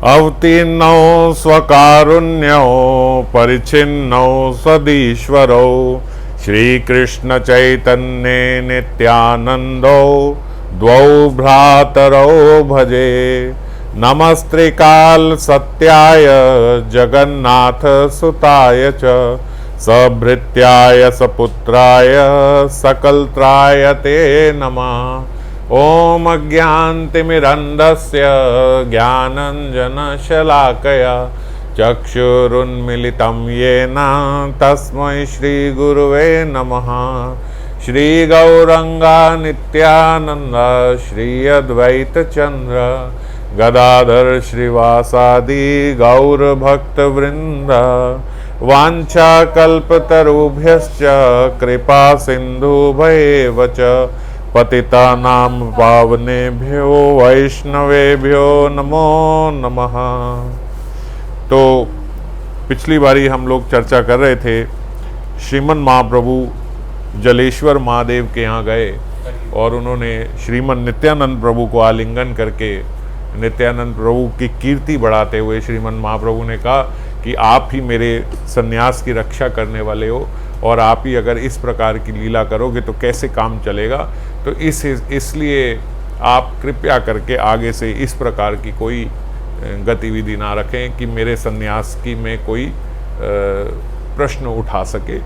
अवतीर्णौ स्वकारुण्यौ परिच्छिन्नौ सदीश्वरौ श्रीकृष्ण चैतन्ये नित्यानन्दौ द्वौ भ्रातरौ भजे। नमस्त्रिकाल सत्याय जगन्नाथ सुताय च सभृत्याय सपुत्राय सकलत्राय ते नमः। ओम अज्ञानतिमिरन्धस्य ज्ञानाञ्जनशलाकया चक्षुरुन्मीलितं येन तस्मै श्रीगुरुवे नमः। श्रीगौरंगा नित्यानंद श्री अद्वैत चंद्र गदाधर श्रीवासादि गौरभक्तवृंद वाञ्छाकल्पतरुभ्यश्च कृपा सिन्धुभ्येव च पतितानां पावनेभ्यो वैष्णवेभ्यो नमो नमः। तो पिछली बारी हम लोग चर्चा कर रहे थे, श्रीमन महाप्रभु जलेश्वर महादेव के यहाँ गए और उन्होंने श्रीमन नित्यानंद प्रभु को आलिंगन करके नित्यानंद प्रभु की कीर्ति बढ़ाते हुए श्रीमन महाप्रभु ने कहा कि आप ही मेरे सन्यास की रक्षा करने वाले हो और आप ही अगर इस प्रकार की लीला करोगे तो कैसे काम चलेगा। तो इसलिए आप कृपया करके आगे से इस प्रकार की कोई गतिविधि ना रखें कि मेरे सन्यास की में कोई प्रश्न उठा सके,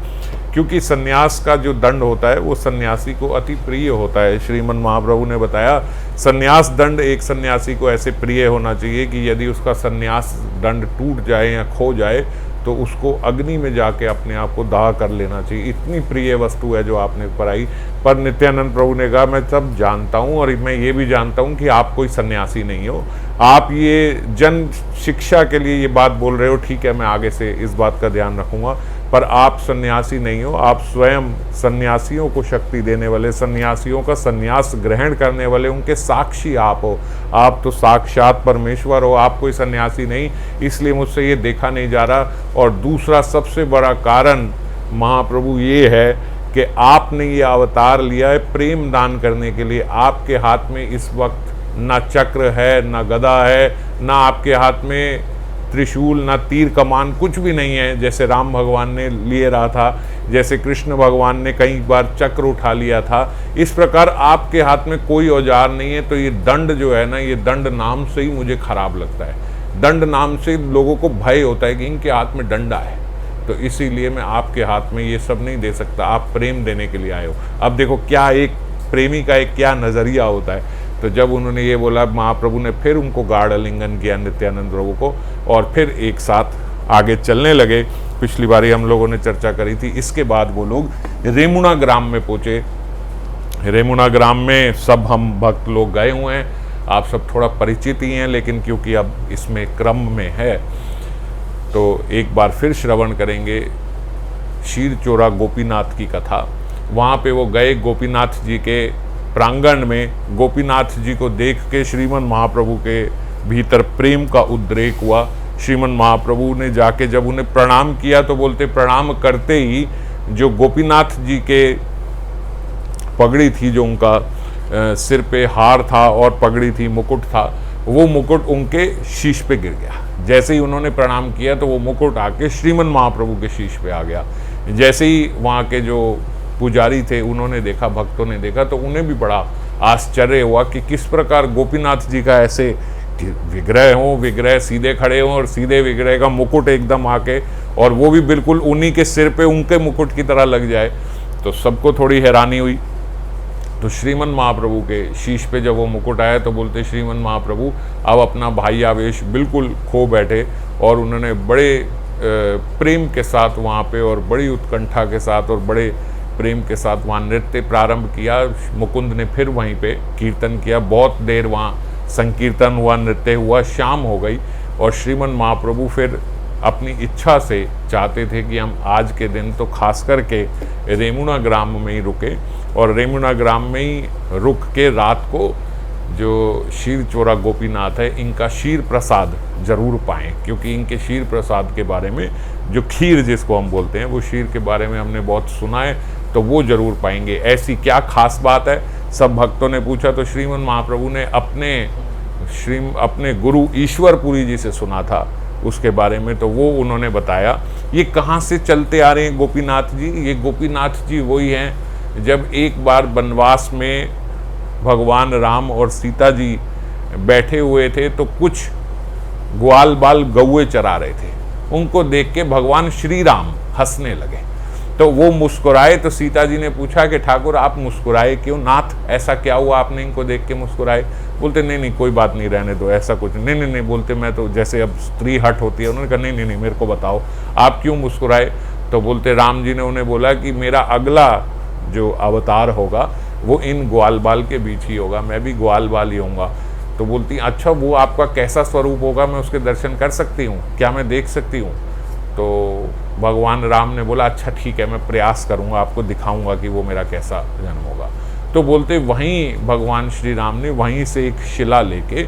क्योंकि सन्यास का जो दंड होता है वो सन्यासी को अति प्रिय होता है। श्रीमन महाप्रभु ने बताया सन्यास दंड एक सन्यासी को ऐसे प्रिय होना चाहिए कि यदि उसका सन्यास दंड टूट जाए या खो जाए तो उसको अग्नि में जाके अपने आप को दाह कर लेना चाहिए। इतनी प्रिय वस्तु है जो आपने पराई। पर नित्यानंद प्रभु ने कहा मैं सब जानता हूँ और मैं ये भी जानता हूँ कि आप कोई सन्यासी नहीं हो, आप ये जन शिक्षा के लिए ये बात बोल रहे हो, ठीक है मैं आगे से इस बात का ध्यान रखूँगा, पर आप सन्यासी नहीं हो, आप स्वयं सन्यासियों को शक्ति देने वाले, सन्यासियों का सन्यास ग्रहण करने वाले, उनके साक्षी आप हो, आप तो साक्षात परमेश्वर हो, आप कोई सन्यासी नहीं, इसलिए मुझसे ये देखा नहीं जा रहा। और दूसरा सबसे बड़ा कारण महाप्रभु ये है कि आपने ये अवतार लिया है प्रेम दान करने के लिए। आपके हाथ में इस वक्त ना चक्र है, ना गदा है, ना आपके हाथ में त्रिशूल, ना तीर कमान, कुछ भी नहीं है जैसे राम भगवान ने लिए रहा था, जैसे कृष्ण भगवान ने कई बार चक्र उठा लिया था। इस प्रकार आपके हाथ में कोई औजार नहीं है। तो ये दंड जो है ना, ये दंड नाम से ही मुझे खराब लगता है। दंड नाम से लोगों को भय होता है कि इनके हाथ में डंडा है, तो इसीलिए मैं आपके हाथ में ये सब नहीं दे सकता। आप प्रेम देने के लिए आए हो। अब देखो क्या एक प्रेमी का एक क्या नज़रिया होता है। तो जब उन्होंने ये बोला, महाप्रभु ने फिर उनको गाढ़ आलिंगन किया नित्यानंद प्रभु को और फिर एक साथ आगे चलने लगे। पिछली बारी हम लोगों ने चर्चा करी थी। इसके बाद वो लोग रेमुणा ग्राम में पहुँचे। रेमुणा ग्राम में सब हम भक्त लोग गए हुए हैं, आप सब थोड़ा परिचित ही हैं, लेकिन क्योंकि अब इसमें क्रम में है तो एक बार फिर श्रवण करेंगे शीर चोरा गोपीनाथ की कथा। वहाँ पे वो गए गोपीनाथ जी के प्रांगण में। गोपीनाथ जी को देख के श्रीमन महाप्रभु के भीतर प्रेम का उद्रेक हुआ। श्रीमन महाप्रभु ने जाके जब उन्हें प्रणाम किया तो बोलते, प्रणाम करते ही जो गोपीनाथ जी के पगड़ी थी, जो उनका सिर पे हार था और पगड़ी थी, मुकुट था, वो मुकुट उनके शीश पे गिर गया। जैसे ही उन्होंने प्रणाम किया तो वो मुकुट आके श्रीमन महाप्रभु के शीश पे आ गया। जैसे ही वहाँ के जो पुजारी थे उन्होंने देखा, भक्तों ने देखा, तो उन्हें भी बड़ा आश्चर्य हुआ कि किस प्रकार गोपीनाथ जी का ऐसे विग्रह हो, विग्रह सीधे खड़े हों और सीधे विग्रह का मुकुट एकदम आके, और वो भी बिल्कुल उन्हीं के सिर पे उनके मुकुट की तरह लग जाए। तो सबको थोड़ी हैरानी हुई। तो श्रीमन महाप्रभु के शीश पे जब वो मुकुट आया तो बोलते श्रीमन महाप्रभु अब अपना भाई आवेश बिल्कुल खो बैठे और उन्होंने बड़े प्रेम के साथ वहाँ पे और बड़ी उत्कंठा के साथ और बड़े प्रेम के साथ वहाँ नृत्य प्रारंभ किया। मुकुंद ने फिर वहीं पे कीर्तन किया, बहुत देर वहाँ संकीर्तन हुआ, नृत्य हुआ, शाम हो गई और श्रीमन महाप्रभु फिर अपनी इच्छा से चाहते थे कि हम आज के दिन तो खास करके रेमुणा ग्राम में ही रुके और रेमुणा ग्राम में ही रुक के रात को जो शीर चोरा गोपीनाथ है इनका शीर प्रसाद जरूर पाएं, क्योंकि इनके शीर प्रसाद के बारे में, जो खीर जिसको हम बोलते हैं, वो शीर के बारे में हमने बहुत सुना है, तो वो जरूर पाएंगे। ऐसी क्या खास बात है, सब भक्तों ने पूछा। तो श्रीमन महाप्रभु ने अपने अपने गुरु ईश्वरपुरी जी से सुना था उसके बारे में, तो वो उन्होंने बताया। ये कहाँ से चलते आ रहे हैं गोपीनाथ जी? ये गोपीनाथ जी वही हैं जब एक बार वनवास में भगवान राम और सीता जी बैठे हुए थे, तो कुछ ग्वाल बाल गौए चरा रहे थे। उनको देख के भगवान श्री राम हंसने लगे, तो वो मुस्कुराए। तो सीता जी ने पूछा कि ठाकुर आप मुस्कुराए क्यों? नाथ ऐसा क्या हुआ आपने इनको देख के मुस्कुराए? बोलते नहीं नहीं कोई बात नहीं, रहने दो, ऐसा कुछ नहीं। नहीं नहीं बोलते मैं तो, जैसे अब स्त्री हट होती है, उन्होंने कहा नहीं नहीं नहीं मेरे को बताओ आप क्यों मुस्कुराए? तो बोलते राम जी ने उन्हें बोला कि मेरा अगला जो अवतार होगा वो इन ग्वाल बाल के बीच ही होगा, मैं भी ग्वाल बाल ही होऊंगा। तो बोलती अच्छा वो आपका कैसा स्वरूप होगा, मैं उसके दर्शन कर सकती हूँ क्या, मैं देख सकती हूँ? तो भगवान राम ने बोला अच्छा ठीक है, मैं प्रयास करूँगा, आपको दिखाऊंगा कि वो मेरा कैसा जन्म होगा। तो बोलते वहीं भगवान श्री राम ने वहीं से एक शिला लेके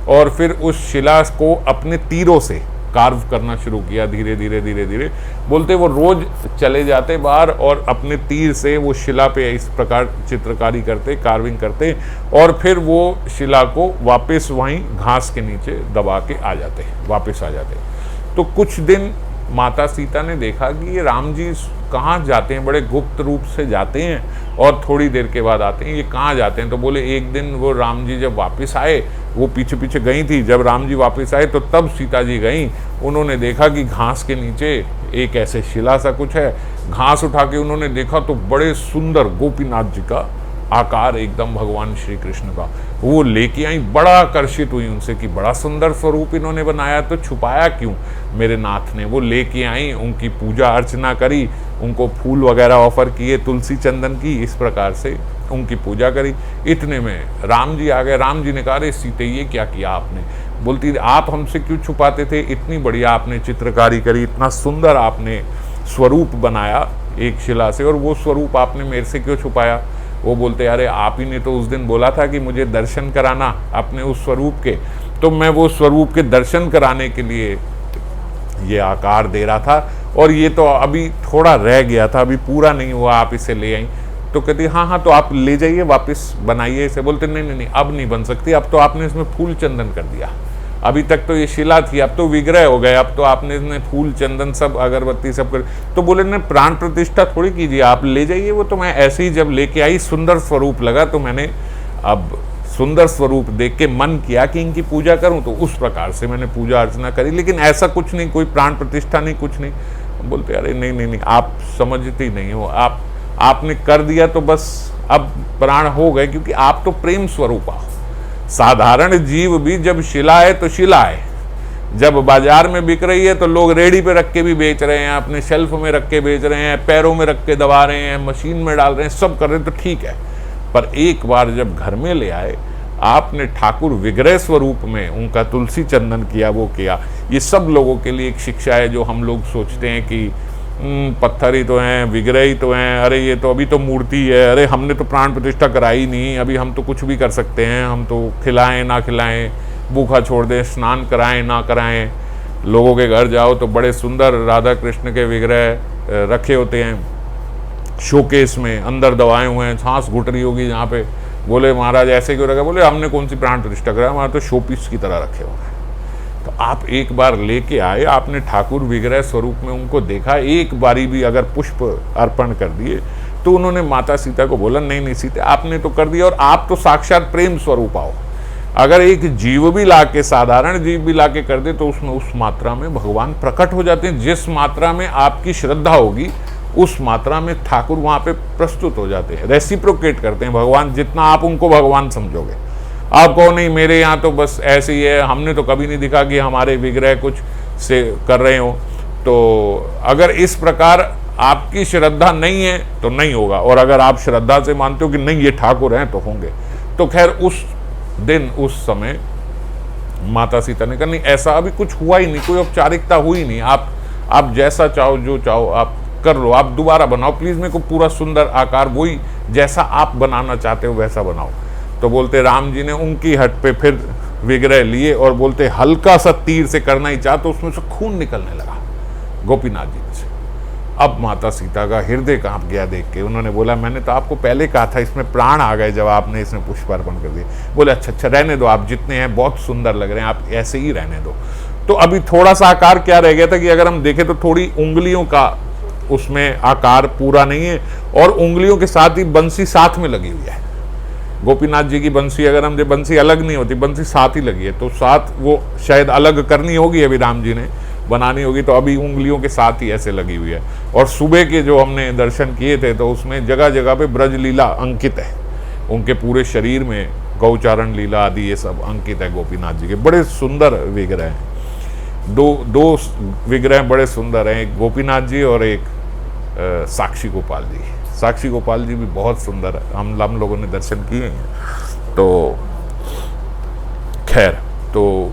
और फिर उस शिला को अपने तीरों से कार्व करना शुरू किया, धीरे धीरे धीरे धीरे। बोलते वो रोज चले जाते बाहर और अपने तीर से वो शिला पे इस प्रकार चित्रकारी करते, कार्विंग करते, और फिर वो शिला को वापस वहीं घास के नीचे दबा के आ जाते, वापस आ जाते। तो कुछ दिन माता सीता ने देखा कि ये राम जी कहाँ जाते हैं, बड़े गुप्त रूप से जाते हैं और थोड़ी देर के बाद आते हैं, ये कहाँ जाते हैं? तो बोले एक दिन वो राम जी जब वापस आए, वो पीछे पीछे गई थी, जब राम जी वापस आए तो तब सीता जी गई, उन्होंने देखा कि घास के नीचे एक ऐसे शिला सा कुछ है। घास उठा के उन्होंने देखा तो बड़े सुंदर गोपीनाथ जी का आकार एकदम भगवान श्री कृष्ण का, वो लेके आई। बड़ा आकर्षित हुई उनसे कि बड़ा सुंदर स्वरूप इन्होंने बनाया, तो छुपाया क्यों मेरे नाथ ने? वो लेके आई, उनकी पूजा अर्चना करी, उनको फूल वगैरह ऑफर किए, तुलसी चंदन की, इस प्रकार से उनकी पूजा करी। इतने में राम जी आ गए। राम जी ने कहा अरे सीते ये क्या किया आपने? बोलती आप हमसे क्यों छुपाते थे? इतनी बढ़िया आपने चित्रकारी करी, इतना सुंदर आपने स्वरूप बनाया एक शिला से, और वो स्वरूप आपने मेरे से क्यों छुपाया? वो बोलते अरे आप ही ने तो उस दिन बोला था कि मुझे दर्शन कराना अपने उस स्वरूप के, तो मैं वो स्वरूप के दर्शन कराने के लिए ये आकार दे रहा था, और ये तो अभी थोड़ा रह गया था, अभी पूरा नहीं हुआ, आप इसे ले आई। तो कहती हाँ हाँ तो आप ले जाइए, वापस बनाइए इसे। बोलते नहीं नहीं नहीं अब नहीं बन सकती, अब तो आपने इसमें फूल चंदन कर दिया, अभी तक तो ये शिला थी, अब तो विग्रह हो गए, अब तो आपने इसमें फूल चंदन सब अगरबत्ती सब कर। तो बोले नहीं प्राण प्रतिष्ठा थोड़ी कीजिए, आप ले जाइए। वो तो मैं ऐसे ही जब लेके आई सुंदर स्वरूप लगा, तो मैंने अब सुंदर स्वरूप देख के मन किया कि इनकी पूजा करूं, तो उस प्रकार से मैंने पूजा अर्चना करी, लेकिन ऐसा कुछ नहीं, कोई प्राण प्रतिष्ठा नहीं, कुछ नहीं। बोलते अरे नहीं नहीं नहीं आप समझती नहीं हो, आपने कर दिया तो बस अब प्राण हो गए, क्योंकि आप तो प्रेम स्वरूप आओ। साधारण जीव भी जब शिला है तो शिला है, जब बाजार में बिक रही है तो लोग रेडी पे रख के भी बेच रहे हैं, अपने शेल्फ में रख के बेच रहे हैं, पैरों में रख के दबा रहे हैं, मशीन में डाल रहे हैं, सब कर रहे हैं, तो ठीक है। पर एक बार जब घर में ले आए, आपने ठाकुर विग्रह स्वरूप में उनका तुलसी चंदन किया, वो किया। ये सब लोगों के लिए एक शिक्षा है, जो हम लोग सोचते हैं कि पत्थर ही तो हैं, विग्रह ही तो हैं, अरे ये तो अभी तो मूर्ति है, अरे हमने तो प्राण प्रतिष्ठा कराई नहीं, अभी हम तो कुछ भी कर सकते हैं, हम तो खिलाएं ना खिलाएं, भूखा छोड़ दें, स्नान कराएं ना कराएं। लोगों के घर जाओ तो बड़े सुंदर राधा कृष्ण के विग्रह रखे होते हैं शोकेस में, अंदर दबाए हुए हैं, सांस घुट रही होगी जहाँ पे। बोले महाराज ऐसे क्यों रखा? बोले हमने कौन सी प्राण प्रतिष्ठा कराया, हमारा तो शोपीस की तरह रखे हुए हैं। तो आप एक बार लेके आए, आपने ठाकुर विग्रह स्वरूप में उनको देखा, एक बारी भी अगर पुष्प अर्पण कर दिए, तो उन्होंने माता सीता को बोला नहीं नहीं सीता आपने तो कर दिया, और आप तो साक्षात प्रेम स्वरूप आओ। अगर एक जीव भी लाके, साधारण जीव भी लाके कर दे, तो उसमें उस मात्रा में भगवान प्रकट हो जाते हैं। जिस मात्रा में आपकी श्रद्धा होगी उस मात्रा में ठाकुर वहां पे प्रस्तुत हो जाते हैं, रेसिप्रोकेट करते हैं भगवान। जितना आप उनको भगवान समझोगे, आप कहो नहीं मेरे यहाँ तो बस ऐसे ही है, हमने तो कभी नहीं दिखा कि हमारे विग्रह कुछ से कर रहे हो। तो अगर इस प्रकार आपकी श्रद्धा नहीं है तो नहीं होगा, और अगर आप श्रद्धा से मानते हो कि नहीं ये ठाकुर हैं तो होंगे। तो खैर उस दिन उस समय माता सीता ने कहा नहीं ऐसा अभी कुछ हुआ ही नहीं, कोई औपचारिकता हुई नहीं, आप जैसा चाहो जो चाहो आप कर लो, आप दोबारा बनाओ प्लीज, मेरे को पूरा सुंदर आकार वही जैसा आप बनाना चाहते हो वैसा बनाओ। तो बोलते राम जी ने उनकी हट पे फिर विग्रह लिए, और बोलते हल्का सा तीर से करना ही चाह तो उसमें से खून निकलने लगा गोपीनाथ जी से। अब माता सीता का हृदय कांप गया देख के। उन्होंने बोला मैंने तो आपको पहले कहा था इसमें प्राण आ गए जब आपने इसमें पुष्प अर्पण कर दिए। बोले अच्छा अच्छा रहने दो, आप जितने हैं बहुत सुंदर लग रहे हैं, आप ऐसे ही रहने दो। तो अभी थोड़ा सा आकार क्या रह गया था कि अगर हम देखें तो थोड़ी उंगलियों का उसमें आकार पूरा नहीं है, और उंगलियों के साथ ही बंसी साथ में लगी हुई है। गोपीनाथ जी की बंसी अगर हम बंसी अलग नहीं होती, बंसी साथ ही लगी है, तो साथ वो शायद अलग करनी होगी अभी राम जी ने बनानी होगी, तो अभी उंगलियों के साथ ही ऐसे लगी हुई है। और सुबह के जो हमने दर्शन किए थे तो उसमें जगह जगह पे ब्रज लीला अंकित है, उनके पूरे शरीर में गौचारण लीला आदि ये सब अंकित है गोपीनाथ जी के। बड़े सुंदर विग्रह हैं, दो विग्रह बड़े सुंदर हैं, एक गोपीनाथ जी और एक साक्षी गोपाल जी। साक्षी गोपाल जी भी बहुत सुंदर है, हम लोगों ने दर्शन किए हैं। तो खैर, तो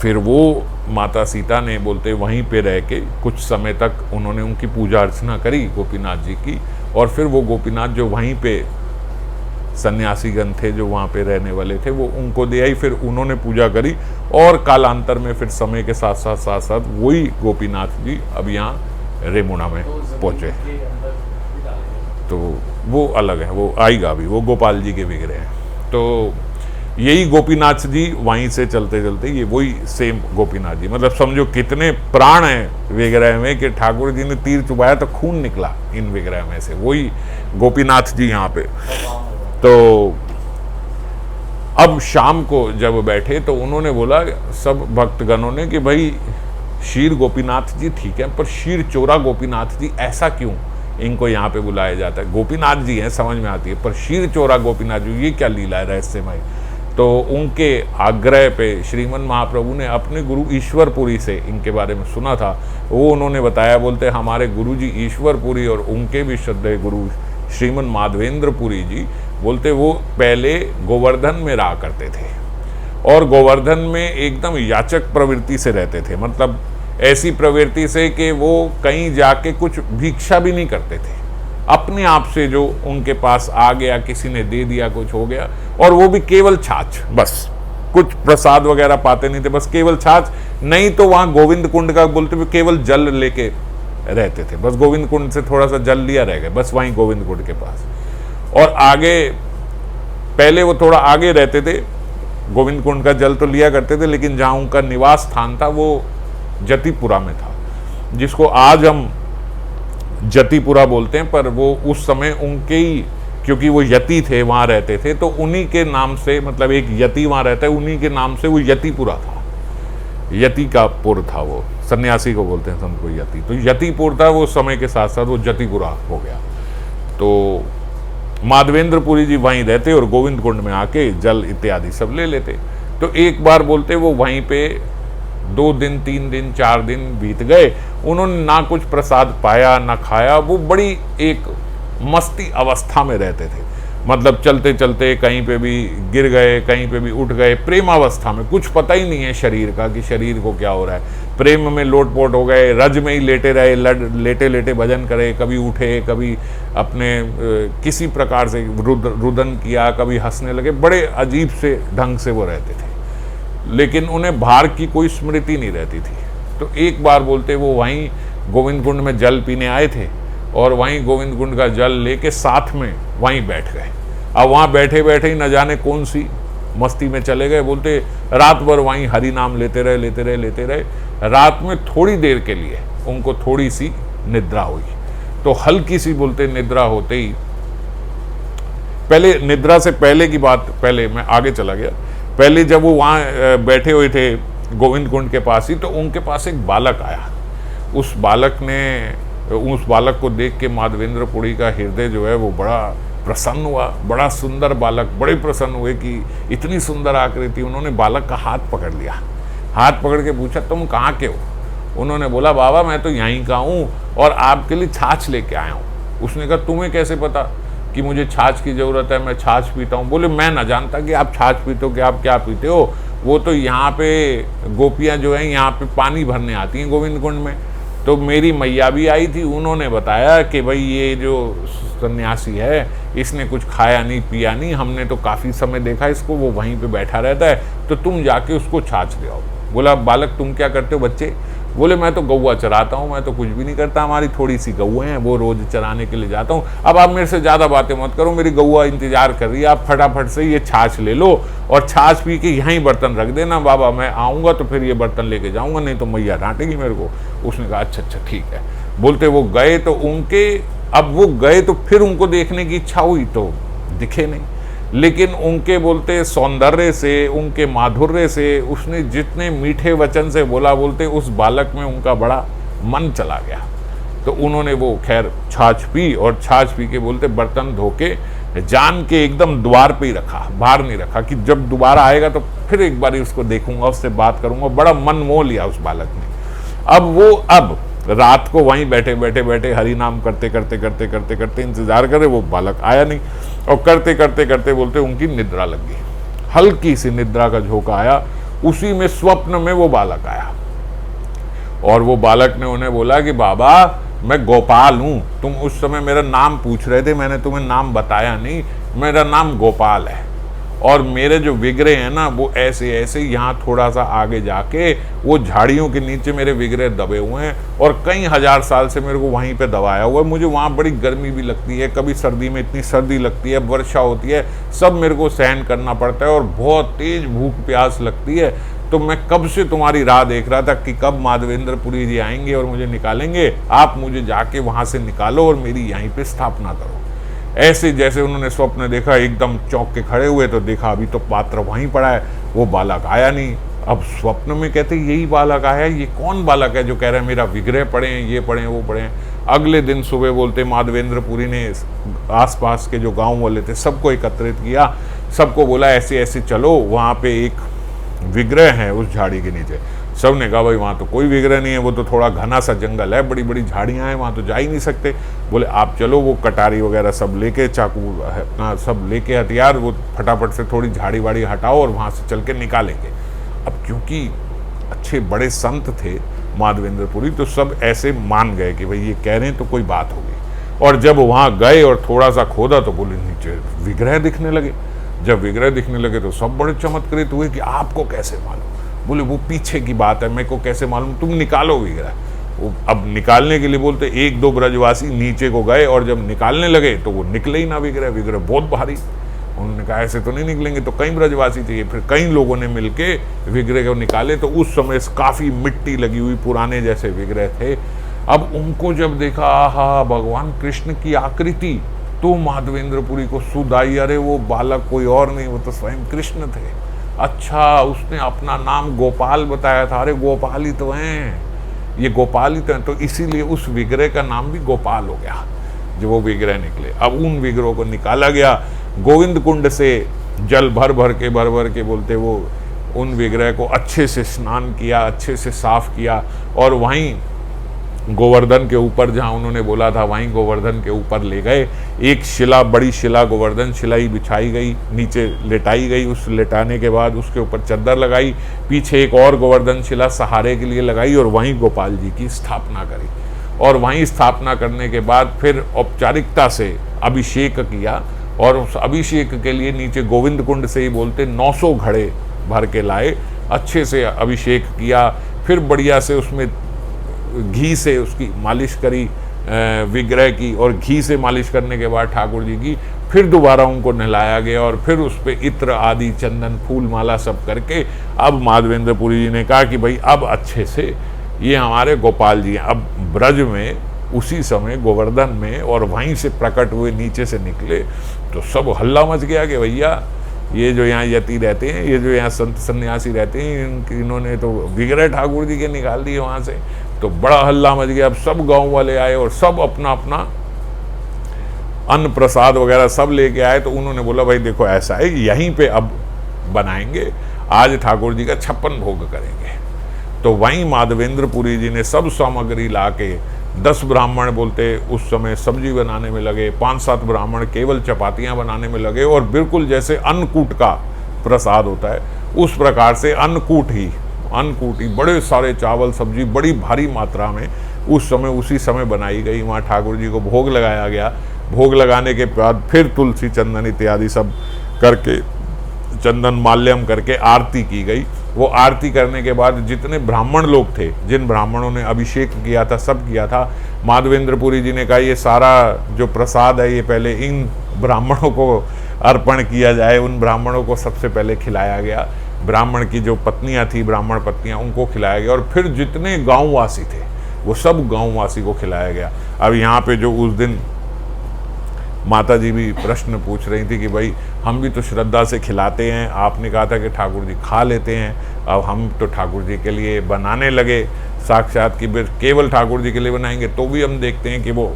फिर वो माता सीता ने बोलते वहीं पे रह के कुछ समय तक उन्होंने उनकी पूजा अर्चना करी गोपीनाथ जी की, और फिर वो गोपीनाथ जो वहीं पे सन्यासीगण थे जो वहाँ पे रहने वाले थे वो उनको दे आई, फिर उन्होंने पूजा करी, और कालांतर में फिर समय के साथ साथ वही गोपीनाथ जी अब यहाँ रेमुणा में पहुँचे। तो वो अलग है, वो आएगा अभी, वो गोपाल जी के विग्रह हैं। तो यही गोपीनाथ जी वहीं से चलते चलते ये वही सेम गोपीनाथ जी, मतलब समझो कितने प्राण हैं विग्रह में कि ठाकुर जी ने तीर चुबाया तो खून निकला इन विग्रह में से, वही गोपीनाथ जी यहाँ पे। तो अब शाम को जब बैठे तो उन्होंने बोला सब भक्तगणों ने कि भाई शीर गोपीनाथ जी ठीक है, पर शीर चोरा गोपीनाथ जी ऐसा क्यों इनको यहाँ पे बुलाया जाता है? गोपीनाथ जी हैं समझ में आती है, पर शीर चोरा गोपीनाथ जी ये क्या लीला है रहस्यमय? तो उनके आग्रह पे श्रीमन महाप्रभु ने अपने गुरु ईश्वरपुरी से इनके बारे में सुना था, वो उन्होंने बताया, बोलते हमारे गुरु जी ईश्वरपुरी और उनके भी श्रद्धेय गुरु श्रीमन माधवेंद्रपुरी जी, बोलते वो पहले गोवर्धन में रहा करते थे, और गोवर्धन में एकदम याचक प्रवृत्ति से रहते थे, मतलब ऐसी प्रवृत्ति से कि वो कहीं जाके कुछ भिक्षा भी नहीं करते थे, अपने आप से जो उनके पास आ गया किसी ने दे दिया कुछ हो गया, और वो भी केवल छाछ, बस कुछ प्रसाद वगैरह पाते नहीं थे, बस केवल छाछ, नहीं तो वहाँ गोविंद कुंड का बोलते हुए केवल जल लेके रहते थे, बस गोविंद कुंड से थोड़ा सा जल लिया रह गए, बस वहीं गोविंद कुंड के पास। और आगे पहले वो थोड़ा आगे रहते थे, गोविंद कुंड का जल तो लिया करते थे, लेकिन जहाँ उनका निवास स्थान था वो जतिपुरा में था, जिसको आज हम जतिपुरा बोलते हैं, पर वो उस समय उनके ही, क्योंकि वो यति थे वहाँ रहते थे, तो उन्हीं के नाम से, मतलब एक यति वहाँ रहता है, उन्हीं के नाम से वो यतिपुरा था, यति का पुर था, वो सन्यासी को बोलते हैं संत को यति, तो यतिपुर था, वो समय के साथ साथ वो जतिपुरा हो गया। तो माधवेंद्रपुरी जी वहीं रहते और गोविंद कुंड में आके जल इत्यादि सब ले लेते। तो एक बार बोलते वो वहीं पे 2 दिन 3 दिन 4 दिन बीत गए, उन्होंने ना कुछ प्रसाद पाया ना खाया, वो बड़ी एक मस्ती अवस्था में रहते थे, मतलब चलते चलते कहीं पे भी गिर गए, कहीं पे भी उठ गए, प्रेमावस्था में, कुछ पता ही नहीं है शरीर का कि शरीर को क्या हो रहा है, प्रेम में लोटपोट हो गए, रज में ही लेटे रहे, लेटे लेटे भजन करे, कभी उठे, कभी अपने किसी प्रकार से रुदन किया, कभी हंसने लगे, बड़े अजीब से ढंग से वो रहते थे, लेकिन उन्हें बाहर की कोई स्मृति नहीं रहती थी। तो एक बार बोलते वो वहीं गोविंद कुंड में जल पीने आए थे, और वहीं गोविंद कुंड का जल लेके साथ में वहीं बैठ गए। अब वहाँ बैठे बैठे ही न जाने कौन सी मस्ती में चले गए, बोलते रात भर वहीं हरि नाम लेते रहे। रात में थोड़ी देर के लिए उनको थोड़ी सी निद्रा हुई, तो हल्की सी बोलते निद्रा होते ही, पहले निद्रा से पहले की बात, पहले मैं आगे चला गया, पहले जब वो वहाँ बैठे हुए थे गोविंद कुंड के पास ही, तो उनके पास एक बालक आया। उस बालक को देख के माधवेंद्रपुरी का हृदय जो है वो बड़ा प्रसन्न हुआ, बड़ा सुंदर बालक, बड़े प्रसन्न हुए कि इतनी सुंदर आकृति। उन्होंने बालक का हाथ पकड़ लिया, हाथ पकड़ के पूछा तुम कहाँ के हो? उन्होंने बोला बाबा मैं तो यहीं का हूँ और आपके लिए छाछ लेके आया हूँ। उसने कहा तुम्हें कैसे पता कि मुझे छाछ की ज़रूरत है, मैं छाछ पीता हूँ? बोले मैं ना जानता कि आप छाछ पीते हो, कि आप क्या पीते हो, वो तो यहाँ पे गोपियाँ जो हैं यहाँ पे पानी भरने आती हैं गोविंद कुंड में, तो मेरी मैया भी आई थी, उन्होंने बताया कि भाई ये जो सन्यासी है इसने कुछ खाया नहीं पिया नहीं, हमने तो काफ़ी समय देखा इसको, वो वहीं पे बैठा रहता है, तो तुम जाके उसको छाछ ले आओ। बोला बालक तुम क्या करते हो बच्चे? बोले मैं तो गौवा चराता हूँ, मैं तो कुछ भी नहीं करता, हमारी थोड़ी सी गौएं हैं, वो रोज चराने के लिए जाता हूँ। अब आप मेरे से ज़्यादा बातें मत करो, मेरी गौआ इंतजार कर रही है, आप फटाफट से ये छाछ ले लो और छाछ पी के यहीं बर्तन रख देना बाबा, मैं आऊँगा तो फिर ये बर्तन लेके जाऊँगा, नहीं तो मैया डांटेगी मेरे को। उसने कहा अच्छा अच्छा ठीक है। बोलते वो गए तो अब वो गए तो फिर उनको देखने की इच्छा हुई तो दिखे नहीं, लेकिन उनके बोलते सौंदर्य से, उनके माधुर्य से, उसने जितने मीठे वचन से बोला, बोलते उस बालक में उनका बड़ा मन चला गया। तो उन्होंने वो खैर छाछ पी और छाछ पी के बोलते बर्तन धो के जान के एकदम द्वार पे ही रखा, बाहर नहीं रखा कि जब दोबारा आएगा तो फिर एक बार उसको देखूंगा, उससे बात करूंगा। बड़ा मन मोह लिया उस बालक ने। अब रात को वहीं बैठे हरि नाम करते इंतजार करे, वो बालक आया नहीं और करते बोलते उनकी निद्रा लग गई, हल्की सी निद्रा का झोंका आया। उसी में स्वप्न में वो बालक आया और वो बालक ने उन्हें बोला कि बाबा मैं गोपाल हूं, तुम उस समय मेरा नाम पूछ रहे थे, मैंने तुम्हें नाम बताया नहीं, मेरा नाम गोपाल है और मेरे जो विग्रह हैं ना वो ऐसे ऐसे यहाँ थोड़ा सा आगे जाके वो झाड़ियों के नीचे मेरे विग्रह दबे हुए हैं और कई हजार साल से मेरे को वहीं पे दबाया हुआ है। मुझे वहाँ बड़ी गर्मी भी लगती है, कभी सर्दी में इतनी सर्दी लगती है, वर्षा होती है, सब मेरे को सहन करना पड़ता है और बहुत तेज भूख प्यास लगती है। तो मैं कब से तुम्हारी राह देख रहा था कि कब माधवेंद्रपुरी जी आएंगे और मुझे निकालेंगे, आप मुझे जाके वहाँ से निकालो और मेरी यहीं पर स्थापना करो। ऐसे जैसे उन्होंने स्वप्न देखा, एकदम चौंक के खड़े हुए तो देखा अभी तो पात्र वहीं पड़ा है, वो बालक आया नहीं। अब स्वप्न में कहते यही बालक आया, ये कौन बालक है जो कह रहा है मेरा विग्रह पड़े हैं, ये पड़े हैं, वो पड़े हैं। अगले दिन सुबह बोलते माधवेंद्रपुरी ने आसपास के जो गांव वाले थे सबको एकत्रित किया, सबको बोला ऐसे ऐसे चलो, वहाँ पे एक विग्रह है उस झाड़ी के नीचे। सब ने कहा भाई वहाँ तो कोई विग्रह नहीं है, वो तो थोड़ा घना सा जंगल है, बड़ी बड़ी झाड़ियाँ हैं, वहाँ तो जा ही नहीं सकते। बोले आप चलो, वो कटारी वगैरह सब लेके, चाकू अपना सब लेके हथियार, वो फटाफट से थोड़ी झाड़ी वाड़ी हटाओ और वहाँ से चल के निकालेंगे। अब क्योंकि अच्छे बड़े संत थे माधवेंद्रपुरी, तो सब ऐसे मान गए कि भाई ये कह रहे हैं तो कोई बात होगी। और जब वहाँ गए और थोड़ा सा खोदा तो बोले नीचे विग्रह दिखने लगे। जब विग्रह दिखने लगे तो सब बड़े चमत्कृत हुए कि आपको कैसे मालूम? बोले वो पीछे की बात है, मेरे को कैसे मालूम, तुम निकालो विग्रह। अब निकालने के लिए बोलते एक दो ब्रजवासी नीचे को गए और जब निकालने लगे तो वो निकले ही ना विग्रह, विग्रह बहुत भारी। उन्होंने कहा ऐसे तो नहीं निकलेंगे, तो कई ब्रजवासी थे, फिर कई लोगों ने मिलके विग्रह को निकाले। तो उस समय काफी मिट्टी लगी हुई पुराने जैसे विग्रह थे। अब उनको जब देखा, आहा भगवान कृष्ण की आकृति, तो माधवेंद्रपुरी को सुध आई, अरे वो बालक कोई और नहीं, वो तो स्वयं कृष्ण थे। अच्छा, उसने अपना नाम गोपाल बताया था, अरे गोपाल ही तो हैं, ये गोपाल ही तो हैं। तो इसीलिए उस विग्रह का नाम भी गोपाल हो गया, जो वो विग्रह निकले। अब उन विग्रहों को निकाला गया, गोविंद कुंड से जल भर भर के बोलते वो उन विग्रह को अच्छे से स्नान किया, अच्छे से साफ किया और वहीं गोवर्धन के ऊपर, जहाँ उन्होंने बोला था वहीं गोवर्धन के ऊपर ले गए। एक शिला, बड़ी शिला, गोवर्धन शिला ही बिछाई गई, नीचे लेटाई गई। उस लेटाने के बाद उसके ऊपर चद्दर लगाई, पीछे एक और गोवर्धन शिला सहारे के लिए लगाई और वहीं गोपाल जी की स्थापना करी। और वहीं स्थापना करने के बाद फिर औपचारिकता से अभिषेक किया और उस अभिषेक के लिए नीचे गोविंद कुंड से ही बोलते 900 घड़े भर के लाए, अच्छे से अभिषेक किया। फिर बढ़िया से उसमें घी से उसकी मालिश करी विग्रह की, और घी से मालिश करने के बाद ठाकुर जी की फिर दोबारा उनको नहलाया गया और फिर उस पर इत्र आदि चंदन फूल माला सब करके अब माधवेंद्रपुरी जी ने कहा कि भाई अब अच्छे से ये हमारे गोपाल जी हैं। अब ब्रज में उसी समय गोवर्धन में और वहीं से प्रकट हुए, नीचे से निकले, तो सब हल्ला मच गया कि भैया ये जो यहाँ यति रहते हैं, ये जो यहाँ संत सन्यासी रहते हैं, इन्होंने तो विग्रह ठाकुर जी के निकाल दिए वहाँ से। तो बड़ा हल्ला मच गया। अब सब गांव वाले आए और सब अपना अपना अन्न प्रसाद वगैरह सब लेके आए। तो उन्होंने बोला भाई देखो ऐसा है, यहीं पे अब बनाएंगे, आज ठाकुर जी का 56 भोग करेंगे। तो वहीं माधवेंद्रपुरी जी ने सब सामग्री ला के 10 ब्राह्मण बोलते उस समय सब्जी बनाने में लगे, 5-7 ब्राह्मण केवल चपातियाँ बनाने में लगे और बिल्कुल जैसे अन्नकूट का प्रसाद होता है उस प्रकार से अन्नकूट ही बड़े सारे चावल सब्जी बड़ी भारी मात्रा में उस समय उसी समय बनाई गई। वहाँ ठाकुर जी को भोग लगाया गया। भोग लगाने के बाद फिर तुलसी चंदन इत्यादि सब करके, चंदन माल्यम करके आरती की गई। वो आरती करने के बाद जितने ब्राह्मण लोग थे, जिन ब्राह्मणों ने अभिषेक किया था, सब किया था, माधवेंद्रपुरी जी ने कहा ये सारा जो प्रसाद है ये पहले इन ब्राह्मणों को अर्पण किया जाए। उन ब्राह्मणों को सबसे पहले खिलाया गया, ब्राह्मण की जो पत्नियां थी, ब्राह्मण पत्नियां, उनको खिलाया गया, और फिर जितने गाँववासी थे वो सब गाँववासी को खिलाया गया। अब यहाँ पे जो उस दिन माता जी भी प्रश्न पूछ रही थी कि भाई हम भी तो श्रद्धा से खिलाते हैं, आपने कहा था कि ठाकुर जी खा लेते हैं, अब हम तो ठाकुर जी के लिए बनाने लगे साक्षात, की केवल ठाकुर जी के लिए बनाएंगे तो भी हम देखते हैं कि वो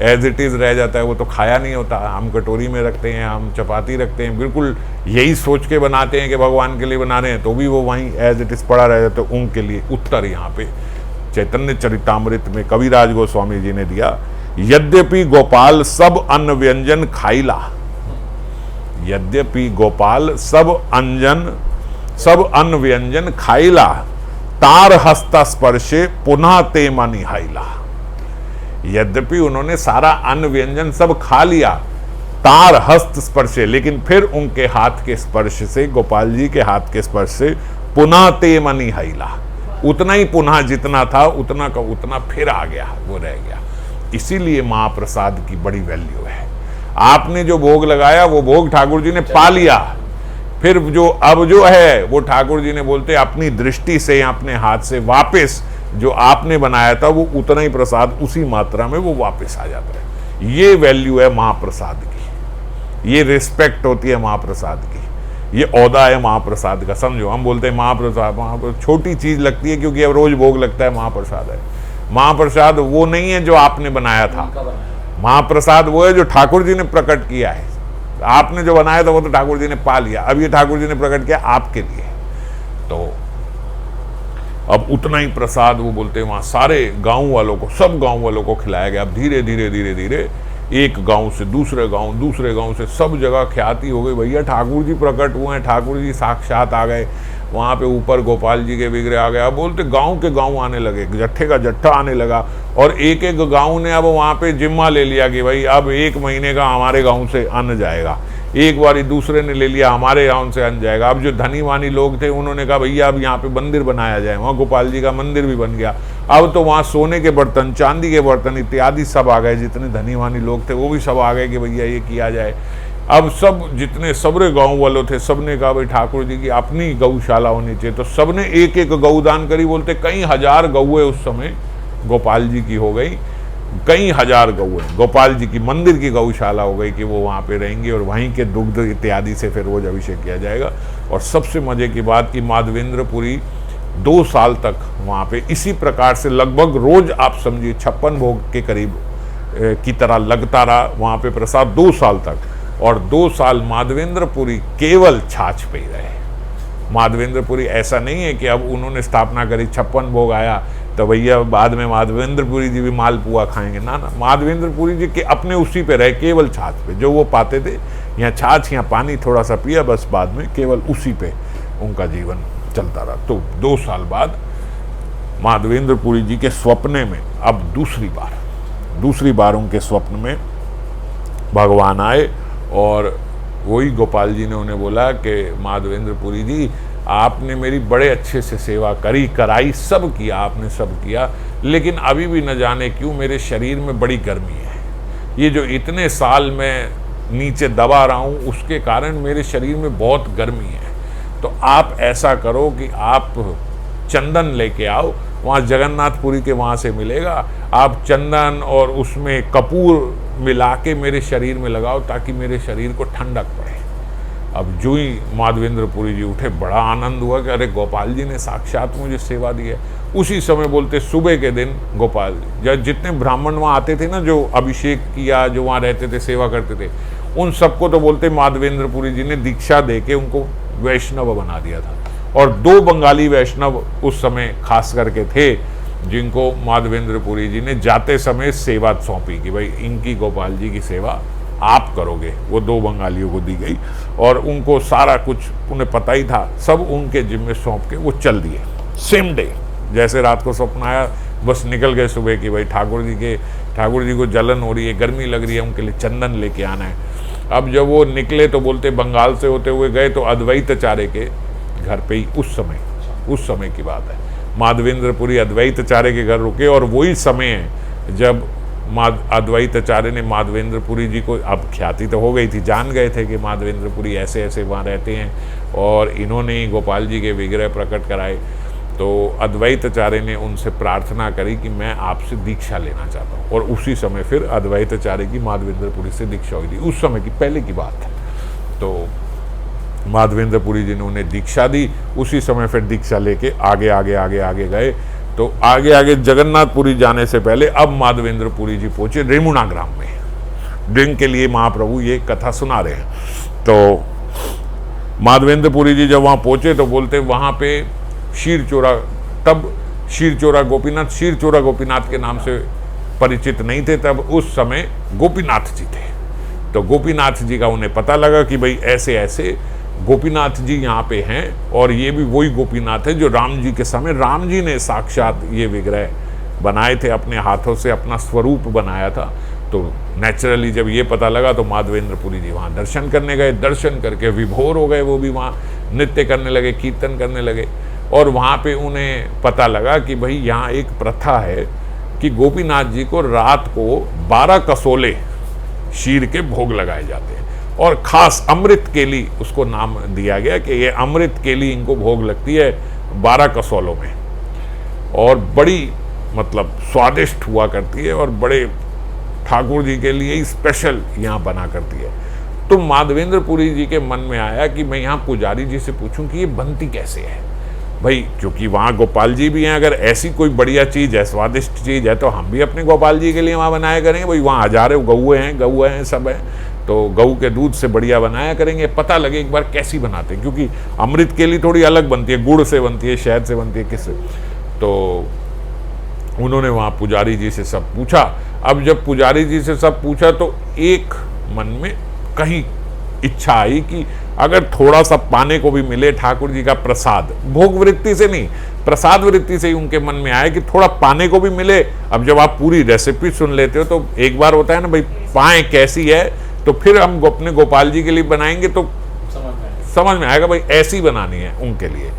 एज इट इज़ रह जाता है, वो तो खाया नहीं होता। हम कटोरी में रखते हैं, हम चपाती रखते हैं, बिल्कुल यही सोच के बनाते हैं कि भगवान के लिए बना रहे हैं, तो भी वो वहीं एज इट इज़ पड़ा रह जाता है। उनके लिए उत्तर यहाँ पे चैतन्य चरितामृत में कविराज गोस्वामी जी ने दिया, यद्यपि गोपाल सब अन्न व्यंजन खाइला, यद्यपि गोपाल सब अन्न व्यंजन खाइला, तार हस्ता स्पर्शे पुनः ते मनि हाइला। यद्यपि उन्होंने सारा अन्न व्यंजन सब खा लिया, तार हस्त स्पर्शे, लेकिन फिर उनके हाथ के स्पर्श से, गोपाल जी के हाथ के स्पर्श से, पुनः ते मनि हाइला, उतना ही पुनः जितना था उतना का उतना फिर आ गया, वो रह गया। इसीलिए महाप्रसाद की बड़ी वैल्यू है। आपने जो भोग लगाया वो भोग ठाकुर जी ने पा लिया, फिर जो अब जो है वो ठाकुर जी ने बोलते अपनी दृष्टि से या अपने हाथ से वापस जो आपने बनाया था वो उतना ही प्रसाद उसी मात्रा में वो वापस आ जाता है। ये वैल्यू है महाप्रसाद की, ये रिस्पेक्ट होती है महाप्रसाद की, ये औदा है महाप्रसाद का। समझो, हम बोलते हैं महाप्रसाद छोटी चीज लगती है क्योंकि अब रोज भोग लगता है, महाप्रसाद है। महाप्रसाद वो नहीं है जो आपने बनाया था, महाप्रसाद वो है जो ठाकुर जी ने प्रकट किया है। आपने जो बनाया था वो तो ठाकुर जी ने पा लिया, अब ये ठाकुर जी ने प्रकट किया आपके लिए, तो अब उतना ही प्रसाद वो बोलते हैं वहाँ सारे गांव वालों को, सब गांव वालों को खिलाया गया। अब धीरे धीरे धीरे धीरे एक गांव से दूसरे गांव से सब जगह ख्याति हो गई, भैया ठाकुर जी प्रकट हुए हैं, ठाकुर जी साक्षात आ गए। वहाँ पे ऊपर गोपाल जी के विग्रह आ गए। अब बोलते गांव के गांव आने लगे, जट्ठे का जट्ठा आने लगा, और एक एक गांव ने अब वहाँ पे जिम्मा ले लिया कि भाई अब 1 महीने का हमारे गांव से अन्न जाएगा। एक बारी दूसरे ने ले लिया, हमारे गांव से अन्न जाएगा। अब जो धनी वानी लोग थे उन्होंने कहा भैया अब यहाँ पे मंदिर बनाया जाए, वहाँ गोपाल जी का मंदिर भी बन गया। अब तो वहाँ सोने के बर्तन, चांदी के बर्तन इत्यादि सब आ गए, जितने धनी वानी लोग थे वो भी सब आ गए कि भैया ये किया जाए। अब सब जितने सबरे गांव वालों थे सबने कहा भाई ठाकुर जी की अपनी गौशाला होनी चाहिए, तो सबने एक एक गौदान करी। बोलते कई हजार गौएं उस समय गोपाल जी की हो गई, कई हजार गौएं गोपाल जी की मंदिर की गौशाला हो गई कि वो वहाँ पे रहेंगी और वहीं के दुग्ध इत्यादि से फिर रोज अभिषेक किया जाएगा। और सबसे मजे की बात कि माधवेंद्रपुरी 2 साल तक वहाँ पे इसी प्रकार से लगभग रोज आप समझिए 56 भोग के करीब की तरह लगता रहा वहाँ पे प्रसाद 2 साल तक। और 2 साल माधवेंद्रपुरी केवल छाछ पे रहे। माधवेंद्रपुरी ऐसा नहीं है कि अब उन्होंने स्थापना करी 56 भोग आया तो भैया बाद में माधवेंद्रपुरी जी भी मालपुआ खाएंगे, ना ना, माधवेंद्रपुरी जी के अपने उसी पे रहे, केवल छाछ पे। जो वो पाते थे यहाँ छाछ, यहाँ पानी थोड़ा सा पिया, बस बाद में केवल उसी पे उनका जीवन चलता रहा। तो 2 साल बाद माधवेंद्रपुरी जी के स्वप्ने में अब दूसरी बार उनके स्वप्न में भगवान आए और वही गोपाल जी ने उन्हें बोला कि माधवेंद्रपुरी जी आपने मेरी बड़े अच्छे से सेवा कराई, सब किया, आपने सब किया, लेकिन अभी भी न जाने क्यों मेरे शरीर में बड़ी गर्मी है। ये जो इतने साल मैं नीचे दबा रहा हूँ उसके कारण मेरे शरीर में बहुत गर्मी है। तो आप ऐसा करो कि आप चंदन लेके आओ, वहाँ जगन्नाथपुरी के वहाँ से मिलेगा, आप चंदन और उसमें कपूर मिला के मेरे शरीर में लगाओ ताकि मेरे शरीर को ठंडक पड़े। अब जो ही माधवेंद्रपुरी जी उठे, बड़ा आनंद हुआ कि अरे गोपाल जी ने साक्षात मुझे सेवा दी है। उसी समय बोलते सुबह के दिन गोपाल जी, जितने ब्राह्मण वहाँ आते थे ना, जो अभिषेक किया, जो वहाँ रहते थे, सेवा करते थे, उन सबको तो बोलते माधवेंद्रपुरी जी ने दीक्षा दे के उनको वैष्णव बना दिया था। और 2 बंगाली वैष्णव उस समय खास करके थे जिनको माधवेंद्रपुरी जी ने जाते समय सेवा सौंपी कि भाई इनकी गोपाल जी की सेवा आप करोगे। वो 2 बंगालियों को दी गई और उनको सारा कुछ उन्हें पता ही था, सब उनके जिम्मे सौंप के वो चल दिए। सेम डे जैसे रात को स्वप्न आया, बस निकल गए सुबह कि भाई ठाकुर जी को जलन हो रही है, गर्मी लग रही है, उनके लिए चंदन लेके आना है। अब जब वो निकले तो बोलते बंगाल से होते हुए गए तो अद्वैताचार्य के घर पे ही उस समय उस समय की बात है। माधवेंद्रपुरी अद्वैताचार्य के घर रुके और वही समय है जब अद्वैताचार्य ने माधवेंद्रपुरी जी को, अब ख्याति तो हो गई थी, जान गए थे कि माधवेंद्रपुरी ऐसे ऐसे वहाँ रहते हैं और इन्होंने ही गोपाल जी के विग्रह प्रकट कराए। तो अद्वैताचार्य ने उनसे प्रार्थना करी कि मैं आपसे दीक्षा लेना चाहता हूँ, और उसी समय फिर अद्वैताचार्य की माधवेंद्रपुरी से दीक्षा हुई थी। उस समय की पहले की बात है। तो माधवेंद्रपुरी जी ने उन्हें दीक्षा दी, उसी समय फिर दीक्षा लेके आगे आगे आगे आगे गए। तो आगे आगे जगन्नाथपुरी जाने से पहले अब माधवेंद्रपुरी जी पहुंचे रेमुणा ग्राम में। ड्रिंक के लिए महाप्रभु ये कथा सुना रहे हैं। तो माधवेंद्रपुरी जी जब वहाँ पहुंचे तो बोलते वहाँ पे क्षीरचोरा, तब क्षीरचोरा गोपीनाथ के नाम से परिचित नहीं थे, तब उस समय गोपीनाथ जी थे। तो गोपीनाथ जी का उन्हें पता लगा कि भाई ऐसे ऐसे गोपीनाथ जी यहाँ पे हैं, और ये भी वही गोपीनाथ है जो राम जी के समय राम जी ने साक्षात ये विग्रह बनाए थे, अपने हाथों से अपना स्वरूप बनाया था। तो नेचुरली जब ये पता लगा तो माधवेंद्रपुरी जी वहाँ दर्शन करने गए। दर्शन करके विभोर हो गए, वो भी वहाँ नृत्य करने लगे, कीर्तन करने लगे। और वहाँ पे उन्हें पता लगा कि भाई यहाँ एक प्रथा है कि गोपीनाथ जी को रात को 12 कसोले शीर के भोग लगाए जाते हैं, और खास अमृत केली उसको नाम दिया गया कि ये अमृत केली इनको भोग लगती है 12 कसौलों में, और बड़ी मतलब स्वादिष्ट हुआ करती है, और बड़े ठाकुर जी के लिए ही स्पेशल यहाँ बना करती है। तो माधवेंद्रपुरी जी के मन में आया कि मैं यहाँ पुजारी जी से पूछूं कि ये बनती कैसे है भाई, क्योंकि वहाँ गोपाल जी भी हैं, अगर ऐसी कोई बढ़िया चीज़ है, स्वादिष्ट चीज़ है, तो हम भी अपने गोपाल जी के लिए वहाँ बनाया करेंगे। भाई वहाँ हजारों गौए हैं सब हैं, तो गऊ के दूध से बढ़िया बनाया करेंगे। पता लगे एक बार कैसी बनाते हैं, क्योंकि अमृत केली थोड़ी अलग बनती है, गुड़ से बनती है, शहद से बनती है, किससे। तो उन्होंने वहाँ पुजारी जी से सब पूछा। अब जब पुजारी जी से सब पूछा तो एक मन में कहीं इच्छा आई कि अगर थोड़ा सा पाने को भी मिले ठाकुर जी का प्रसाद, भोग वृत्ति से नहीं, प्रसाद वृत्ति से ही उनके मन में आया कि थोड़ा पाने को भी मिले। अब जब आप पूरी रेसिपी सुन लेते हो तो एक बार होता है ना भाई, पाए कैसी है, तो फिर हम अपने गोपाल जी के लिए बनाएंगे तो समझ में आएगा भाई ऐसी बनानी है उनके लिए।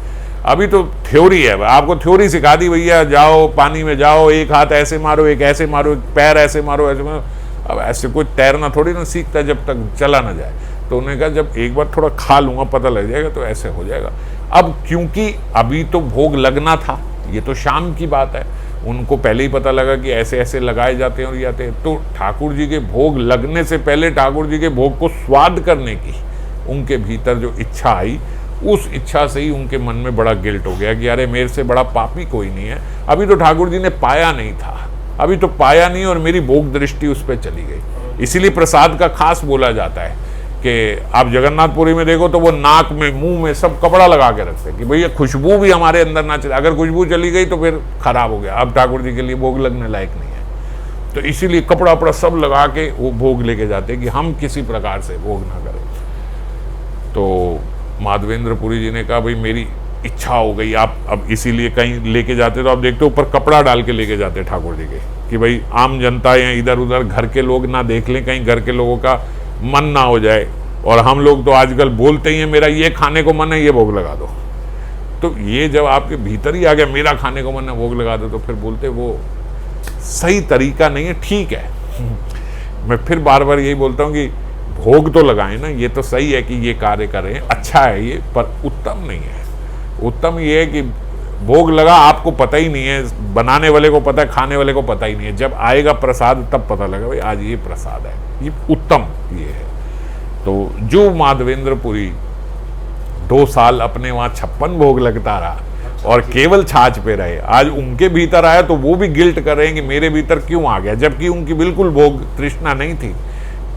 अभी तो थ्योरी है, आपको थ्योरी सिखा दी, भैया जाओ पानी में जाओ, एक हाथ ऐसे मारो, एक ऐसे मारो, पैर ऐसे मारो, ऐसे मारो। अब ऐसे कोई तैरना थोड़ी ना सीखता जब तक चला ना जाए। तो उन्होंने कहा जब एक बार थोड़ा खा लूँगा पता लग जाएगा, तो ऐसे हो जाएगा। अब क्योंकि अभी तो भोग लगना था, ये तो शाम की बात है, उनको पहले ही पता लगा कि ऐसे ऐसे लगाए जाते हैं और जाते हैं। तो ठाकुर जी के भोग लगने से पहले ठाकुर जी के भोग को स्वाद करने की उनके भीतर जो इच्छा आई, उस इच्छा से ही उनके मन में बड़ा गिल्ट हो गया कि अरे मेरे से बड़ा पापी कोई नहीं है। अभी तो ठाकुर जी ने पाया नहीं था, अभी तो पाया नहीं, और मेरी भोग दृष्टि उस पर चली गई। इसीलिए प्रसाद का खास बोला जाता है कि आप जगन्नाथपुरी में देखो तो वो नाक में, मुंह में सब कपड़ा लगा के रखते हैं कि भैया खुशबू भी हमारे अंदर ना चले, अगर खुशबू चली गई तो फिर खराब हो गया, अब ठाकुर जी के लिए भोग लगने लायक नहीं है। तो इसीलिए कपड़ा वपड़ा सब लगा के वो भोग लेके जाते हैं कि हम किसी प्रकार से भोग ना करें। तो माधवेंद्रपुरी जी ने कहा भाई मेरी इच्छा हो गई, आप अब इसीलिए कहीं लेके जाते तो आप देखते ऊपर कपड़ा डाल के लेके जाते ठाकुर जी के, कि भाई आम जनता या इधर उधर घर के लोग ना देख लें, कहीं घर के लोगों का मन ना हो जाए। और हम लोग तो आजकल बोलते ही हैं मेरा ये खाने को मन है, ये भोग लगा दो। तो ये जब आपके भीतर ही आ गया मेरा खाने को मन है, भोग लगा दो, तो फिर बोलते वो सही तरीका नहीं है। ठीक है, मैं फिर बार बार यही बोलता हूँ कि भोग तो लगाएं ना, ये तो सही है कि ये कार्य करें, अच्छा है ये, पर उत्तम नहीं है। उत्तम ये है कि भोग लगा, आपको पता ही नहीं है, बनाने वाले को पता है, खाने वाले को पता ही नहीं है, जब आएगा प्रसाद तब पता लगा भाई आज ये प्रसाद है, ये उत्तम ये है। तो जो माधवेंद्रपुरी 2 साल अपने वहाँ 56 भोग लगता रहा और केवल छाछ पे रहे, आज उनके भीतर आया तो वो भी गिल्ट कर रहे हैं कि मेरे भीतर क्यों आ गया, जबकि उनकी बिल्कुल भोग तृष्णा नहीं थी,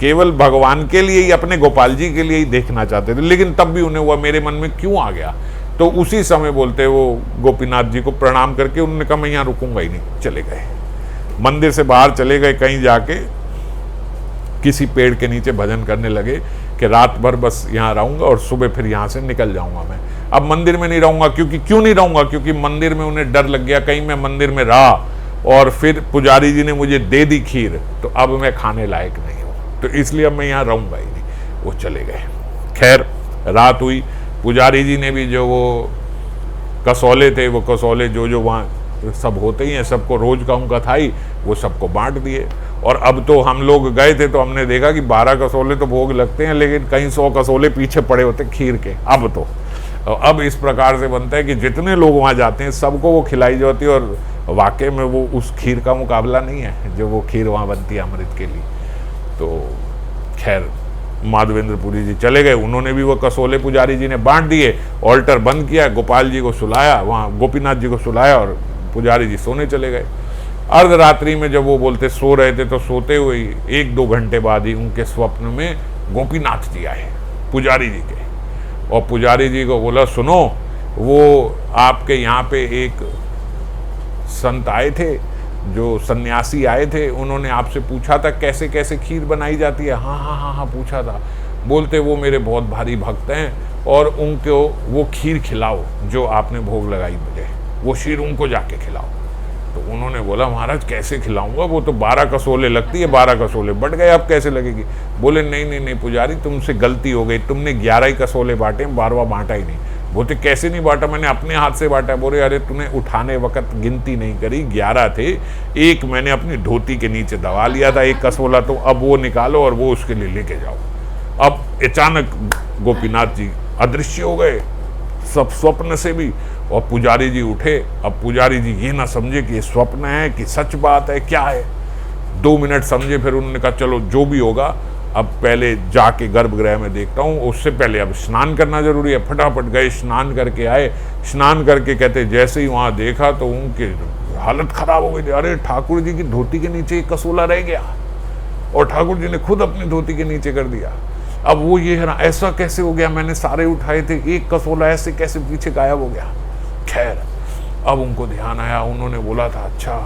केवल भगवान के लिए ही, अपने गोपाल जी के लिए ही देखना चाहते थे, लेकिन तब भी उन्हें हुआ मेरे मन में क्यों आ गया। तो उसी समय बोलते वो गोपीनाथ जी को प्रणाम करके उन्होंने कहा मैं यहाँ रुकूंगा ही नहीं, चले गए, मंदिर से बाहर चले गए, कहीं जाके किसी पेड़ के नीचे भजन करने लगे कि रात भर बस यहाँ रहूंगा और सुबह फिर यहाँ से निकल जाऊंगा, मैं अब मंदिर में नहीं रहूंगा। क्योंकि क्यों नहीं रहूंगा, क्योंकि मंदिर में उन्हें डर लग गया, कहीं मैं मंदिर में रहा और फिर पुजारी जी ने मुझे दे दी खीर तो अब मैं खाने लायक नहीं हूँ, तो इसलिए अब मैं यहाँ रहूंगा ही नहीं। वो चले गए। खैर रात हुई, पुजारी जी ने भी जो वो कसौले थे, वो कसौले जो वहाँ सब होते ही हैं, सबको रोज का उनका था ही, वो सबको बांट दिए। और अब तो हम लोग गए थे तो हमने देखा कि 12 कसौले तो भोग लगते हैं, लेकिन कहीं 100 कसौले पीछे पड़े होते खीर के। अब इस प्रकार से बनता है कि जितने लोग वहाँ जाते हैं सबको वो खिलाई जाती है, और वाकई में वो उस खीर का मुकाबला नहीं है जो वो खीर वहाँ बनती है अमृत के लिए। तो खैर माधवेंद्रपुरी जी चले गए, उन्होंने भी वो कसौले पुजारी जी ने बांट दिए, ऑल्टर बंद किया, गोपाल जी को सुलाया, वहाँ गोपीनाथ जी को सुलाया और पुजारी जी सोने चले गए। अर्धरात्रि में जब वो बोलते सो रहे थे तो सोते हुए 1-2 घंटे बाद ही उनके स्वप्न में गोपीनाथ जी आए पुजारी जी के, और पुजारी जी को बोला सुनो, वो आपके यहाँ पे एक संत आए थे, जो सन्यासी आए थे, उन्होंने आपसे पूछा था कैसे कैसे खीर बनाई जाती है। हाँ हाँ हाँ हाँ पूछा था। बोलते वो मेरे बहुत भारी भक्त हैं और उनको वो खीर खिलाओ जो आपने भोग लगाई मुझे, वो खीर उनको जाके खिलाओ। तो उन्होंने बोला महाराज कैसे खिलाऊंगा, वो तो 12 कसौले लगती है, 12 कसौले बढ़ गए, अब कैसे लगेगी। बोले नहीं नहीं नहीं पुजारी, तुमसे गलती हो गई, तुमने 11 ही कसौले बांटे, 12वां बांटा ही नहीं। बोलते कैसे नहीं बांटा, मैंने अपने हाथ से बांटा। बोले अरे तूने उठाने वक्त गिनती नहीं करी, 11 थे, एक मैंने अपनी धोती के नीचे दबा लिया था, एक कसौला, तो अब वो निकालो और वो उसके लिए लेके जाओ। अब अचानक गोपीनाथ जी अदृश्य हो गए, सब स्वप्न से भी, और पुजारी जी उठे। अब पुजारी जी ये ना समझे कि ये स्वप्न है कि सच बात है, क्या है। 2 मिनट समझे, फिर उन्होंने कहा चलो जो भी होगा, अब पहले जाके गर्भगृह में देखता हूँ, उससे पहले अब स्नान करना जरूरी है। फटाफट गए, स्नान करके आए। स्नान करके कहते जैसे ही वहाँ देखा तो उनकी हालत खराब हो गई। अरे ठाकुर जी की धोती के नीचे एक कसौला रह गया, और ठाकुर जी ने खुद अपनी धोती के नीचे कर दिया। अब वो ये है ना, ऐसा कैसे हो गया, मैंने सारे उठाए थे, एक कसौला ऐसे कैसे पीछे गायब हो गया। खैर अब उनको ध्यान आया, उन्होंने बोला था अच्छा,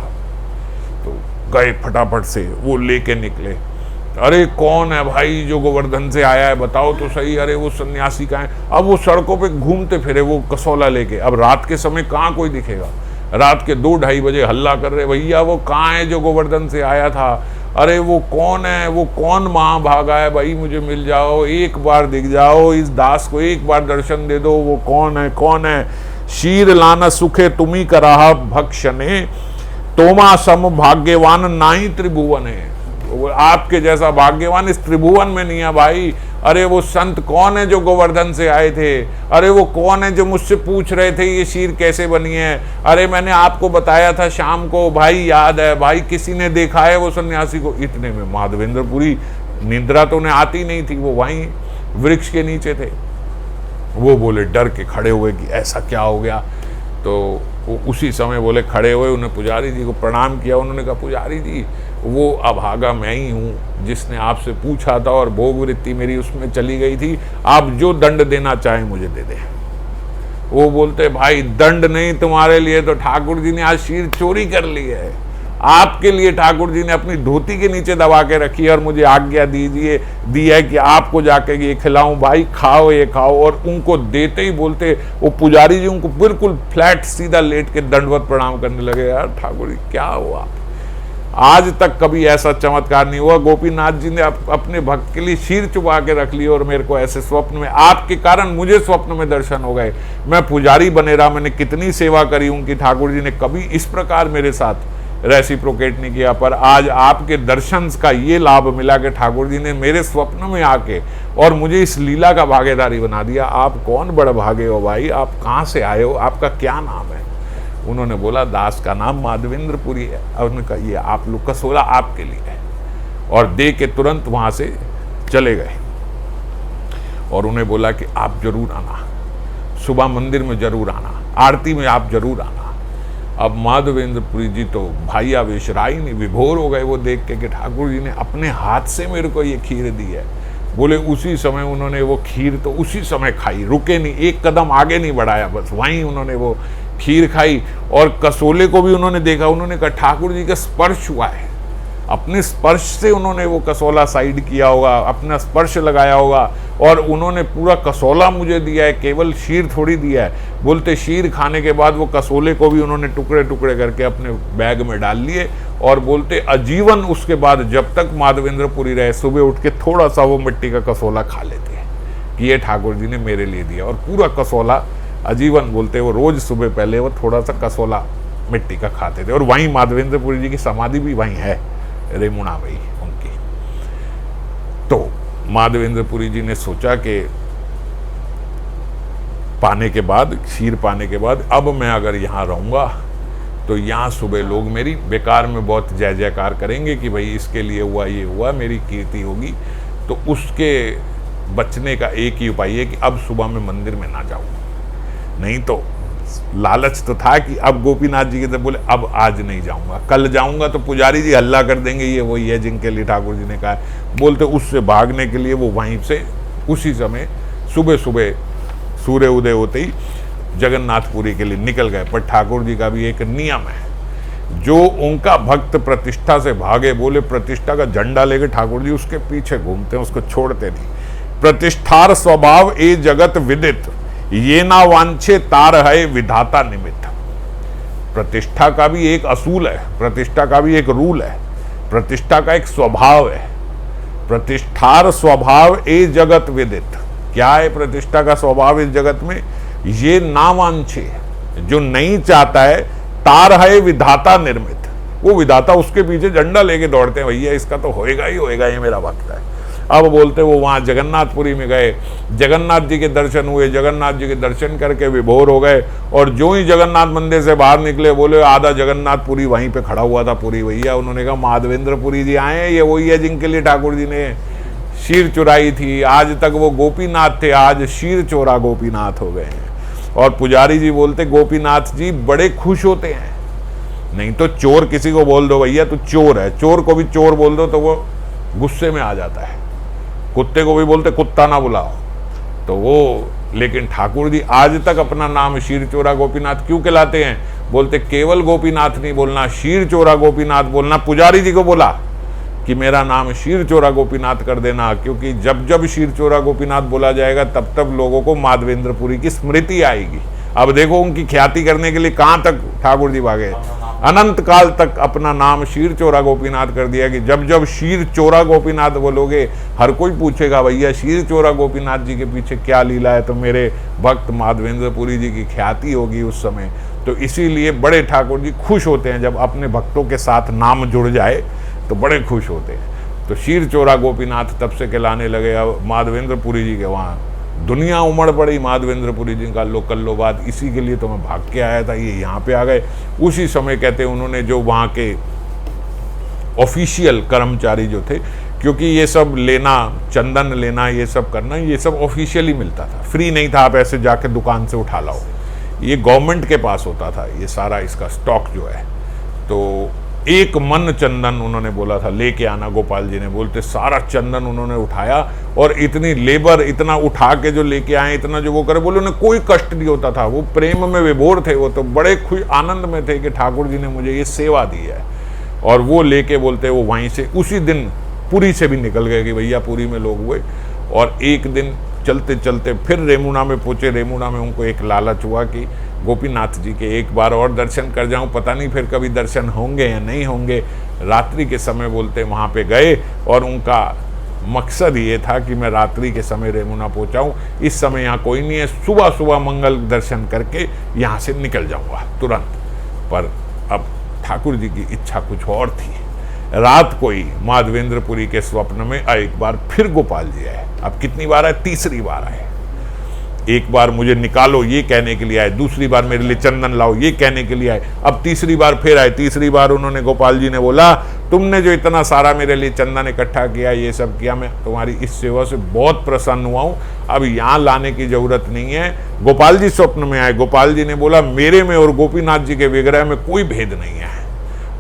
तो गए फटाफट से, वो लेके निकले। अरे कौन है भाई जो गोवर्धन से आया है, बताओ तो सही। अरे वो सन्यासी का है। अब वो सड़कों पे घूमते फिरे वो कसौला लेके। अब रात के समय कहाँ कोई दिखेगा, रात के 2-2:30 बजे हल्ला कर रहे, भैया वो कहाँ है जो गोवर्धन से आया था, अरे वो कौन है, वो कौन वहाँ भागा है, भाई मुझे मिल जाओ, एक बार दिख जाओ, इस दास को एक बार दर्शन दे दो, वो कौन है कौन है। शीर लाना सुखे तुम्ही कराहा भक्षणे, तोमा सम भाग्यवान नाई त्रिभुवन है। आपके जैसा भाग्यवान इस त्रिभुवन में नहीं है भाई। अरे वो संत कौन है जो गोवर्धन से आए थे, अरे वो कौन है जो मुझसे पूछ रहे थे ये शीर कैसे बनी है। अरे मैंने आपको बताया था शाम को, भाई याद है भाई, किसी ने देखा है वो सन्यासी को। इतने में माधवेंद्रपुरी, निद्रा तो उन्हें आती नहीं थी, वो वहीं वृक्ष के नीचे थे। वो बोले डर के खड़े हुए कि ऐसा क्या हो गया। तो वो उसी समय बोले खड़े हुए, उन्हें पुजारी जी को प्रणाम किया। उन्होंने कहा पुजारी जी वो अभागा मैं ही हूँ जिसने आपसे पूछा था, और भोग वृत्ति मेरी उसमें चली गई थी, आप जो दंड देना चाहें मुझे दे दें। वो बोलते भाई दंड नहीं, तुम्हारे लिए तो ठाकुर जी ने आज शीर चोरी कर ली है, आपके लिए ठाकुर जी ने अपनी धोती के नीचे दबा के रखी है, और मुझे आज्ञा दीजिए दी है कि आपको जाके ये खिलाऊं, भाई खाओ ये खाओ। और उनको देते ही बोलते वो पुजारी जी उनको बिल्कुल फ्लैट सीधा लेट के दंडवत प्रणाम करने लगे। यार ठाकुर जी क्या हुआ, आज तक कभी ऐसा चमत्कार नहीं हुआ। गोपीनाथ जी ने अपने भक्त के लिए शीर चुपा के रख ली, और मेरे को ऐसे स्वप्न में, आपके कारण मुझे स्वप्न में दर्शन हो गए। मैं पुजारी बने रहा, मैंने कितनी सेवा करी उनकी, ठाकुर जी ने कभी इस प्रकार मेरे साथ रेसिप्रोकेट नहीं किया, पर आज आपके दर्शन का ये लाभ मिला कि ठाकुर जी ने मेरे स्वप्न में आके और मुझे इस लीला का भागीदारी बना दिया। आप कौन बड़ भागे हो भाई, आप कहाँ से आए हो, आपका क्या नाम है। उन्होंने बोला दास का नाम माधवेंद्रपुरी है। और उन्होंने कहा ये आप लोग कसौला आपके लिए है, और दे के तुरंत वहाँ से चले गए। और उन्हें बोला कि आप जरूर आना, सुबह मंदिर में जरूर आना, आरती में आप जरूर आना। अब माधवेंद्रपुरी जी तो भाई आवेश राय नहीं, विभोर हो गए वो देख के कि ठाकुर जी ने अपने हाथ से मेरे को ये खीर दी है। बोले उसी समय उन्होंने वो खीर तो उसी समय खाई, रुके नहीं, एक कदम आगे नहीं बढ़ाया, बस वहीं उन्होंने वो खीर खाई। और कसौले को भी उन्होंने देखा, उन्होंने कहा ठाकुर जी का स्पर्श हुआ है, अपने स्पर्श से उन्होंने वो कसौला साइड किया होगा, अपना स्पर्श लगाया होगा, और उन्होंने पूरा कसौला मुझे दिया है, केवल शीर थोड़ी दिया है। बोलते शीर खाने के बाद वो कसौले को भी उन्होंने टुकड़े टुकड़े करके अपने बैग में डाल लिए, और बोलते आजीवन उसके बाद जब तक माधवेंद्रपुरी रहे सुबह उठ के थोड़ा सा वो मिट्टी का कसौला खा लेते हैं कि ये ठाकुर जी ने मेरे लिए दिया। और पूरा कसौला आजीवन बोलते वो रोज सुबह पहले वो थोड़ा सा कसोला मिट्टी का खाते थे। और वहीं माधवेंद्रपुरी जी की समाधि भी वहीं है, रेमुणा में ही उनकी। तो माधवेंद्रपुरी जी ने सोचा कि पाने के बाद, क्षीर पाने के बाद, अब मैं अगर यहाँ रहूँगा तो यहाँ सुबह लोग मेरी बेकार में बहुत जय जयकार करेंगे कि भाई इसके लिए हुआ, ये हुआ, मेरी कीर्ति होगी। तो उसके बचने का एक ही उपाय है कि अब सुबह मैं मंदिर में ना जाऊँ। नहीं तो लालच तो था कि अब गोपीनाथ जी के तरफ बोले अब आज नहीं जाऊँगा, कल जाऊँगा तो पुजारी जी हल्ला कर देंगे ये वही है जिनके लिए ठाकुर जी ने कहा है। बोलते उससे भागने के लिए वो वहीं से उसी समय सुबह सुबह सूर्य उदय होते ही जगन्नाथपुरी के लिए निकल गए। पर ठाकुर जी का भी एक नियम है, जो उनका भक्त प्रतिष्ठा से भागे, बोले प्रतिष्ठा का झंडा लेके ठाकुर जी उसके पीछे घूमते हैं, उसको छोड़ते नहीं। प्रतिष्ठार स्वभाव ए जगत विदित, ये ना वांछे तार है विधाता निमित्त। प्रतिष्ठा का भी एक असूल है, प्रतिष्ठा का भी एक रूल है, प्रतिष्ठा का एक स्वभाव है। प्रतिष्ठार स्वभाव ए जगत विदित, क्या है प्रतिष्ठा का स्वभाव इस जगत में? ये ना वांछे, जो नहीं चाहता है, तार है विधाता निर्मित, वो विधाता उसके पीछे झंडा लेके दौड़ते हैं, भैया इसका तो होएगा ही होएगा, ये मेरा भक्त है। अब बोलते वो वहाँ जगन्नाथपुरी में गए, जगन्नाथ जी के दर्शन हुए, जगन्नाथ जी के दर्शन करके विभोर हो गए। और जो ही जगन्नाथ मंदिर से बाहर निकले, बोले आधा जगन्नाथपुरी वहीं पे खड़ा हुआ था पुरी भैया। उन्होंने कहा माधवेंद्रपुरी जी आए हैं, ये वही है जिनके लिए ठाकुर जी ने शीर चुराई थी। आज तक वो गोपीनाथ थे, आज शीर चोरा गोपीनाथ हो गए हैं। और पुजारी जी बोलते गोपीनाथ जी बड़े खुश होते हैं। नहीं तो चोर किसी को बोल दो भैया तू चोर है, चोर को भी चोर बोल दो तो वो गुस्से में आ जाता है। कुत्ते को भी बोलते कुत्ता ना बुलाओ तो वो, लेकिन ठाकुर जी आज तक अपना नाम शीर चोरा गोपीनाथ क्यों कहलाते हैं? बोलते केवल गोपीनाथ नहीं बोलना, शीर चोरा गोपीनाथ बोलना। पुजारी जी को बोला कि मेरा नाम शीर चोरा गोपीनाथ कर देना, क्योंकि जब जब शीर चोरा गोपीनाथ बोला जाएगा तब तब लोगों को माधवेंद्रपुरी की स्मृति आएगी। अब देखो उनकी ख्याति करने के लिए कहाँ तक ठाकुर जी भागे, अनंत काल तक अपना नाम शीर चोरा गोपीनाथ कर दिया कि जब जब शीर चोरा गोपीनाथ बोलोगे हर कोई पूछेगा भैया शीर चोरा गोपीनाथ जी के पीछे क्या लीला है, तो मेरे भक्त माधवेंद्रपुरी जी की ख्याति होगी उस समय। तो इसीलिए बड़े ठाकुर जी खुश होते हैं जब अपने भक्तों के साथ नाम जुड़ जाए तो बड़े खुश होते हैं। तो शीर चोरा गोपीनाथ तब से कहलाने लगे। अब माधवेंद्रपुरी जी के वहाँ दुनिया उमड़ पड़ी, माधवेंद्रपुरी जी का लो कल्लो बात, इसी के लिए तो मैं भाग के आया था, ये यहाँ पे आ गए। उसी समय कहते हैं उन्होंने जो वहाँ के ऑफिशियल कर्मचारी जो थे, क्योंकि ये सब लेना, चंदन लेना, ये सब करना, ये सब ऑफिशियली मिलता था, फ्री नहीं था आप ऐसे जाके दुकान से उठा लाओ, ये गवर्नमेंट के पास होता था ये सारा इसका स्टॉक जो है। तो एक मन चंदन उन्होंने बोला था लेके आना, गोपाल जी ने बोलते सारा चंदन उन्होंने उठाया और इतनी लेबर, इतना उठा के जो लेके आए, इतना जो वो करे, बोले उन्हें कोई कष्ट नहीं होता था, वो प्रेम में विभोर थे, वो तो बड़े खुश आनंद में थे कि ठाकुर जी ने मुझे ये सेवा दी है। और वो लेके बोलते वो वहीं से उसी दिन पुरी से भी निकल गए कि भैया पुरी में लोग हुए। और एक दिन चलते चलते फिर रेमुणा में पहुँचे। रेमुणा में उनको एक लालच हुआ कि गोपीनाथ जी के एक बार और दर्शन कर जाऊं, पता नहीं फिर कभी दर्शन होंगे या नहीं होंगे। रात्रि के समय बोलते वहाँ पे गए और उनका मकसद ये था कि मैं रात्रि के समय रेमुणा पहुँचाऊँ, इस समय यहाँ कोई नहीं है, सुबह सुबह मंगल दर्शन करके यहाँ से निकल जाऊँगा तुरंत। पर अब ठाकुर जी की इच्छा कुछ और थी। रात को ही माधवेंद्रपुरी के स्वप्न में एक बार फिर गोपाल जी आए। अब कितनी बार आए? तीसरी बार आए। एक बार मुझे निकालो ये कहने के लिए आए, दूसरी बार मेरे लिए चंदन लाओ ये कहने के लिए आए, अब तीसरी बार फिर आए। तीसरी बार उन्होंने, गोपाल जी ने बोला तुमने जो इतना सारा मेरे लिए चंदन इकट्ठा किया, ये सब किया, मैं तुम्हारी इस सेवा से बहुत प्रसन्न हुआ हूँ, अब यहाँ लाने की जरूरत नहीं है। गोपाल जी स्वप्न में आए। गोपाल जी ने बोला मेरे में और गोपीनाथ जी के विग्रह में कोई भेद नहीं है,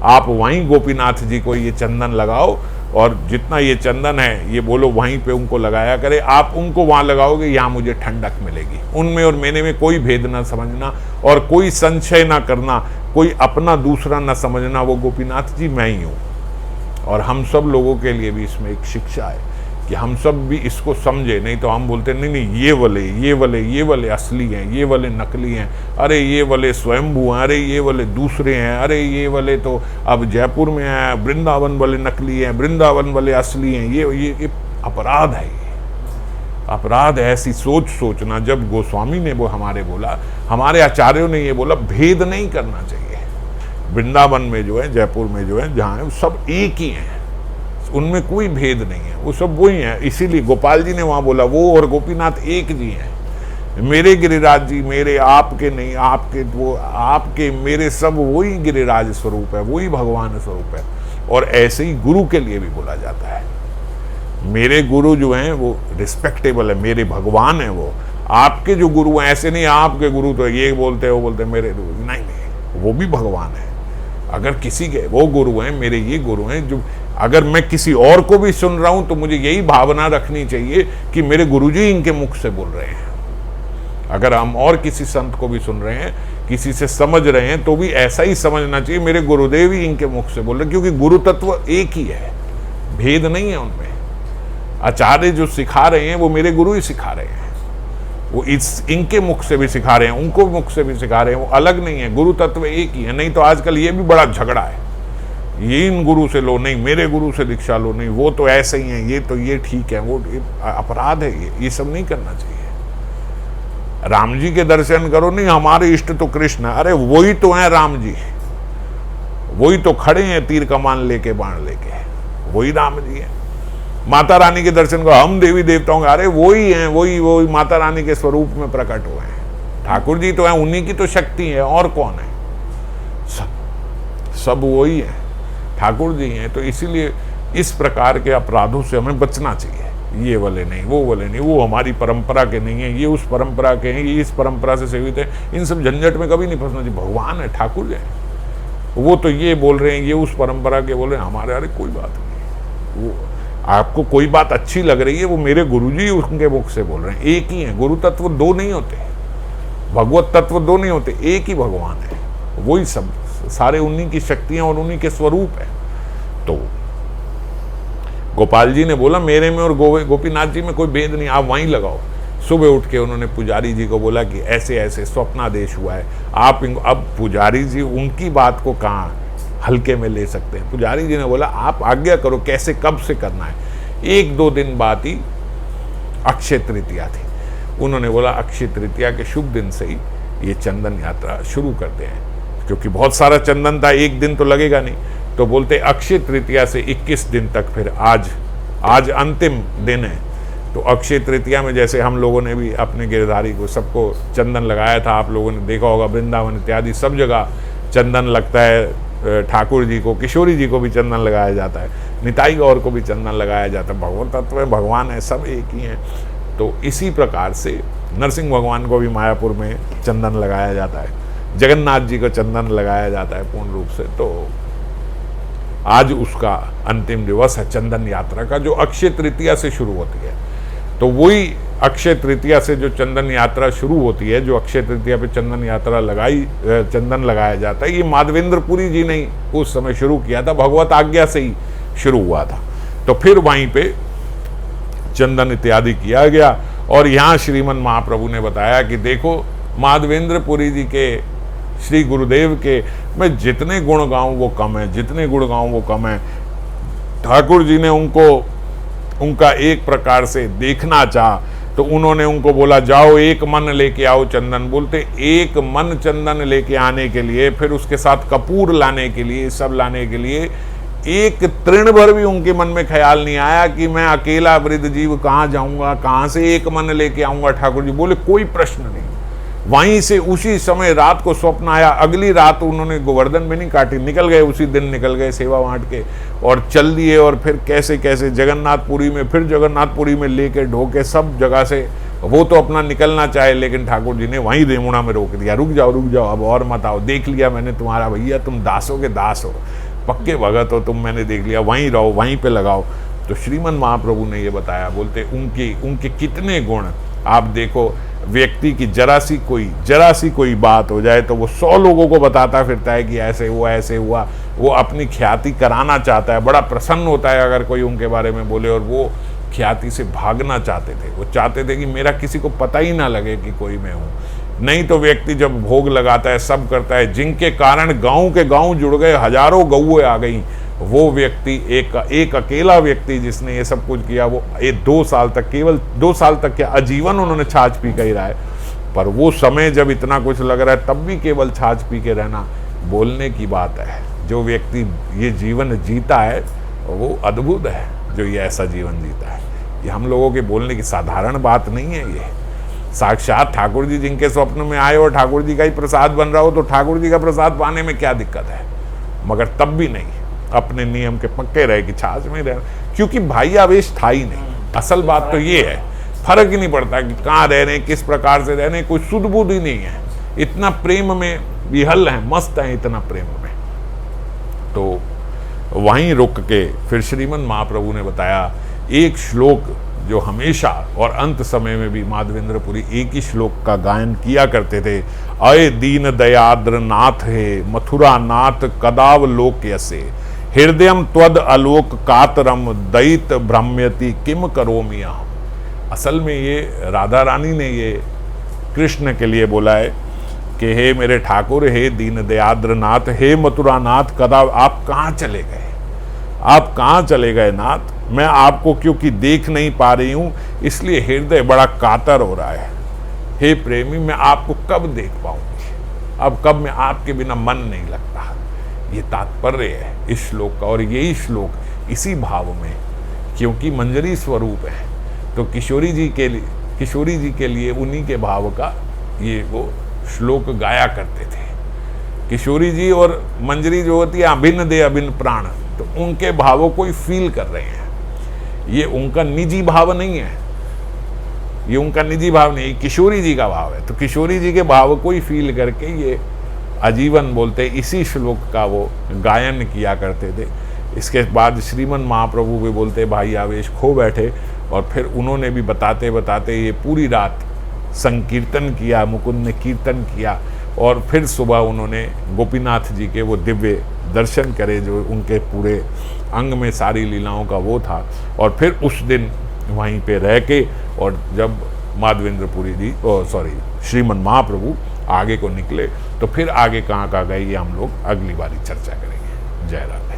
आप वहीं गोपीनाथ जी को ये चंदन लगाओ और जितना ये चंदन है ये बोलो वहीं पे उनको लगाया करे, आप उनको वहाँ लगाओगे, यहाँ मुझे ठंडक मिलेगी। उनमें और मेरे में कोई भेद ना समझना और कोई संशय ना करना, कोई अपना दूसरा ना समझना, वो गोपीनाथ जी मैं ही हूँ। और हम सब लोगों के लिए भी इसमें एक शिक्षा है कि हम सब भी इसको समझे, नहीं तो हम बोलते नहीं ये वाले असली हैं, ये वाले नकली हैं, अरे ये वाले स्वयंभू हैं, अरे ये वाले दूसरे हैं, अरे ये वाले तो अब जयपुर में हैं, वृंदावन वाले नकली हैं, वृंदावन वाले असली हैं। ये अपराध है। अपराध ऐसी सोच सोचना। जब गोस्वामी ने वो हमारे बोला, हमारे आचार्यों ने ये बोला, भेद नहीं करना चाहिए। वृंदावन में जो है, जयपुर में जो है, जहाँ है, सब एक ही हैं, उनमें कोई भेद नहीं है, वो सब वही हैं। इसीलिए गोपाल जी ने वहाँ बोला वो और गोपीनाथ एक जी हैं। मेरे गिरिराज जी मेरे, आपके नहीं, आपके वो आपके मेरे सब वही गिरिराज स्वरूप है, वही भगवान स्वरूप है। और ऐसे ही गुरु के लिए भी बोला जाता है, मेरे गुरु जो हैं वो रिस्पेक्टेबल है, मेरे भगवान है वो। आपके जो गुरु हैं ऐसे नहीं, आपके गुरु तो ये बोलते वो बोलते मेरे, नहीं, वो भी भगवान है। अगर किसी के वो गुरु हैं, मेरे ये गुरु हैं, जो अगर मैं किसी और को भी सुन रहा हूं तो मुझे यही भावना रखनी चाहिए कि मेरे गुरुजी इनके मुख से बोल रहे हैं। अगर हम और किसी संत को भी सुन रहे हैं, किसी से समझ रहे हैं, तो भी ऐसा ही समझना चाहिए मेरे गुरुदेव ही इनके मुख से बोल रहे हैं, क्योंकि गुरु तत्व एक ही है, भेद नहीं है उनमें। आचार्य जो सिखा रहे हैं वो मेरे गुरु ही सिखा रहे हैं, वो इनके मुख से भी सिखा रहे हैं, उनको मुख से भी सिखा रहे हैं, वो अलग नहीं है, गुरु तत्व एक ही है। नहीं तो आजकल ये भी बड़ा झगड़ा है, ये इन गुरु से लो, नहीं मेरे गुरु से दीक्षा लो, नहीं वो तो ऐसे ही है, ये तो ये ठीक है, वो अपराध है, ये सब नहीं करना चाहिए। राम जी के दर्शन करो, नहीं हमारे इष्ट तो कृष्ण है, अरे वही तो है राम जी, वही तो खड़े हैं तीर कमान लेके, बाण लेके, वही राम जी है। माता रानी के दर्शन करो, हम देवी देवताओं के, अरे वही हैं, वही माता रानी के स्वरूप में प्रकट हुए हैं। ठाकुर जी तो है, उन्हीं की तो शक्ति है, और कौन है, सब वही है, ठाकुर जी हैं। तो इसीलिए इस प्रकार के अपराधों से हमें बचना चाहिए, ये वाले नहीं, वो वाले नहीं, वो हमारी परंपरा के नहीं है, ये उस परंपरा के हैं, ये इस परंपरा से सेवित है, इन सब झंझट में कभी नहीं फंसना चाहिए। भगवान है, ठाकुर जी है, वो तो ये बोल रहे हैं, ये उस परंपरा के बोल रहे हैं, हमारे, अरे कोई बात नहीं। वो आपको कोई बात अच्छी लग रही है, वो मेरे गुरुजी उनके मुख से बोल रहे हैं, एक ही है। गुरु तत्व दो नहीं होते, भगवत तत्व दो नहीं होते, एक ही भगवान है, वही सब सारे उन्हीं की शक्तियां और उन्हीं के स्वरूप है। तो गोपाल जी ने बोला मेरे में और गोपीनाथ जी में कोई भेद नहीं, आप वहीं लगाओ। सुबह उठ के उन्होंने पुजारी जी को बोला कि ऐसे ऐसे स्वप्नादेश हुआ है, आप अब पुजारी जी उनकी बात को कहाँ हल्के में ले सकते हैं। पुजारी जी ने बोला आप आज्ञा करो, कैसे कब से करना है। 1-2 दिन बाद ही अक्षय तृतीया थी, उन्होंने बोला अक्षय तृतीया के शुभ दिन से ही ये चंदन यात्रा शुरू करते हैं, क्योंकि बहुत सारा चंदन था, एक दिन तो लगेगा नहीं। तो बोलते अक्षय तृतीया से 21 दिन तक, फिर आज अंतिम दिन है। तो अक्षय तृतीया में जैसे हम लोगों ने भी अपने गिरधारी को सबको चंदन लगाया था, आप लोगों ने देखा होगा, वृंदावन इत्यादि सब जगह चंदन लगता है। ठाकुर जी को, किशोरी जी को भी चंदन लगाया जाता है, निताई गौर को भी चंदन लगाया जाता है। भगवत तत्व है, भगवान है, सब एक ही हैं। तो इसी प्रकार से नरसिंह भगवान को भी मायापुर में चंदन लगाया जाता है, जगन्नाथ जी को चंदन लगाया जाता है पूर्ण रूप से। तो आज उसका अंतिम दिवस है चंदन यात्रा का, जो अक्षय तृतीया से शुरू होती है। तो वही अक्षय तृतीया से जो चंदन यात्रा शुरू होती है, जो अक्षय तृतीया पे चंदन यात्रा चंदन लगाया जाता है, ये माधवेंद्रपुरी जी ने उस समय शुरू किया था, भगवत आज्ञा से ही शुरू हुआ था। तो फिर वहीं पे चंदन इत्यादि किया गया। और यहाँ श्रीमन महाप्रभु ने बताया कि देखो माधवेंद्रपुरी जी के, श्री गुरुदेव के मैं जितने गुण गाऊं वो कम है, जितने गुण गाऊं वो कम है। ठाकुर जी ने उनका एक प्रकार से देखना चाहा, तो उन्होंने उनको बोला जाओ एक मन लेके आओ चंदन। बोलते एक मन चंदन लेके आने के लिए, फिर उसके साथ कपूर लाने के लिए, सब लाने के लिए एक तृण भर भी उनके मन में ख्याल नहीं आया कि मैं अकेला वृद्ध जीव कहाँ जाऊंगा, कहाँ से एक मन लेके आऊंगा। ठाकुर जी बोले कोई प्रश्न नहीं। वहीं से उसी समय रात को स्वप्न आया, अगली रात उन्होंने गोवर्धन में नहीं काटी, निकल गए, उसी दिन निकल गए सेवा बांट के और चल दिए। और फिर कैसे कैसे जगन्नाथपुरी में, फिर जगन्नाथपुरी में लेके ढोके सब जगह से, वो तो अपना निकलना चाहे, लेकिन ठाकुर जी ने वहीं रेमुणा में रोक दिया, रुक जाओ अब और मत आओ, देख लिया मैंने तुम्हारा भैया, तुम दासों के दास हो, पक्के भगत हो तुम, मैंने देख लिया, वहीं रहो, वहीं पे लगाओ। तो श्रीमन महाप्रभु ने ये बताया, बोलते उनके कितने गुण आप देखो। व्यक्ति की जरा सी कोई बात हो जाए तो वो 100 लोगों को बताता फिरता है कि ऐसे हुआ। वो अपनी ख्याति कराना चाहता है, बड़ा प्रसन्न होता है अगर कोई उनके बारे में बोले। और वो ख्याति से भागना चाहते थे, वो चाहते थे कि मेरा किसी को पता ही ना लगे कि कोई मैं हूँ। नहीं तो व्यक्ति जब भोग लगाता है, सब करता है, जिनके कारण गाँव के गाँव जुड़ गए, हजारों गौएं आ गई, वो व्यक्ति एक अकेला व्यक्ति जिसने ये सब कुछ किया, वो 2 साल तक, केवल 2 साल तक क्या, आजीवन उन्होंने छाछ पी के ही रहा है। पर वो समय जब इतना कुछ लग रहा है तब भी केवल छाछ पी के रहना बोलने की बात है। जो व्यक्ति ये जीवन जीता है वो अद्भुत है, जो ये ऐसा जीवन जीता है। ये हम लोगों के बोलने की साधारण बात नहीं है। ये साक्षात ठाकुर जी जिनके स्वप्न में आए और ठाकुर जी का ही प्रसाद बन रहा हो तो ठाकुर जी का प्रसाद पाने में क्या दिक्कत है। मगर तब भी नहीं, अपने नियम के पक्के रहे कि छाछ में रह, क्योंकि भाई आवेश था ही नहीं। असल बात तो ये है, फर्क ही नहीं पड़ता कि कहाँ रह रहे हैं, किस प्रकार से रह रहे हैं, कोई सुध बुध ही नहीं है। इतना प्रेम में विहल है, मस्त है इतना प्रेम में। तो वहीं रुक के फिर श्रीमन महाप्रभु ने बताया एक श्लोक जो हमेशा और अंत समय में भी माधवेंद्रपुरी एक ही श्लोक का गायन किया करते थे। अय दीन दयाद्र नाथ हे मथुरा नाथ कदावलोक्यसे हृदयम त्वद आलोक कातरम दैत भ्रम्यति किम करोमि अहम्। असल में ये राधा रानी ने ये कृष्ण के लिए बोला है कि हे मेरे ठाकुर, हे दीन दयाद्र नाथ, हे मथुरा नाथ, कदा आप कहाँ चले गए, आप कहाँ चले गए नाथ। मैं आपको क्योंकि देख नहीं पा रही हूँ इसलिए हृदय बड़ा कातर हो रहा है। हे प्रेमी, मैं आपको कब देख पाऊंगी, अब कब मैं आपके बिना मन नहीं लगता। ये तात्पर्य है इस श्लोक का। और यही श्लोक इसी भाव में, क्योंकि मंजरी स्वरूप है तो किशोरी जी के लिए उन्हीं के भाव का ये वो श्लोक गाया करते थे। किशोरी जी और मंजरी जो होती है अभिन्न दे अभिन्न प्राण, तो उनके भावों को ही फील कर रहे हैं। ये उनका निजी भाव नहीं है, ये उनका निजी भाव नहीं, किशोरी जी का भाव है। तो किशोरी जी के भाव को ही फील करके ये आजीवन बोलते इसी श्लोक का वो गायन किया करते थे। इसके बाद श्रीमन महाप्रभु भी बोलते भाई आवेश खो बैठे, और फिर उन्होंने भी बताते बताते ये पूरी रात संकीर्तन किया, मुकुंद ने कीर्तन किया। और फिर सुबह उन्होंने गोपीनाथ जी के वो दिव्य दर्शन करे जो उनके पूरे अंग में सारी लीलाओं का वो था। और फिर उस दिन वहीं पे रह के, और जब माधवेंद्रपुरी जी श्रीमन महाप्रभु आगे को निकले तो फिर आगे कहाँ गए ये हम लोग अगली बारी चर्चा करेंगे। जय राधे।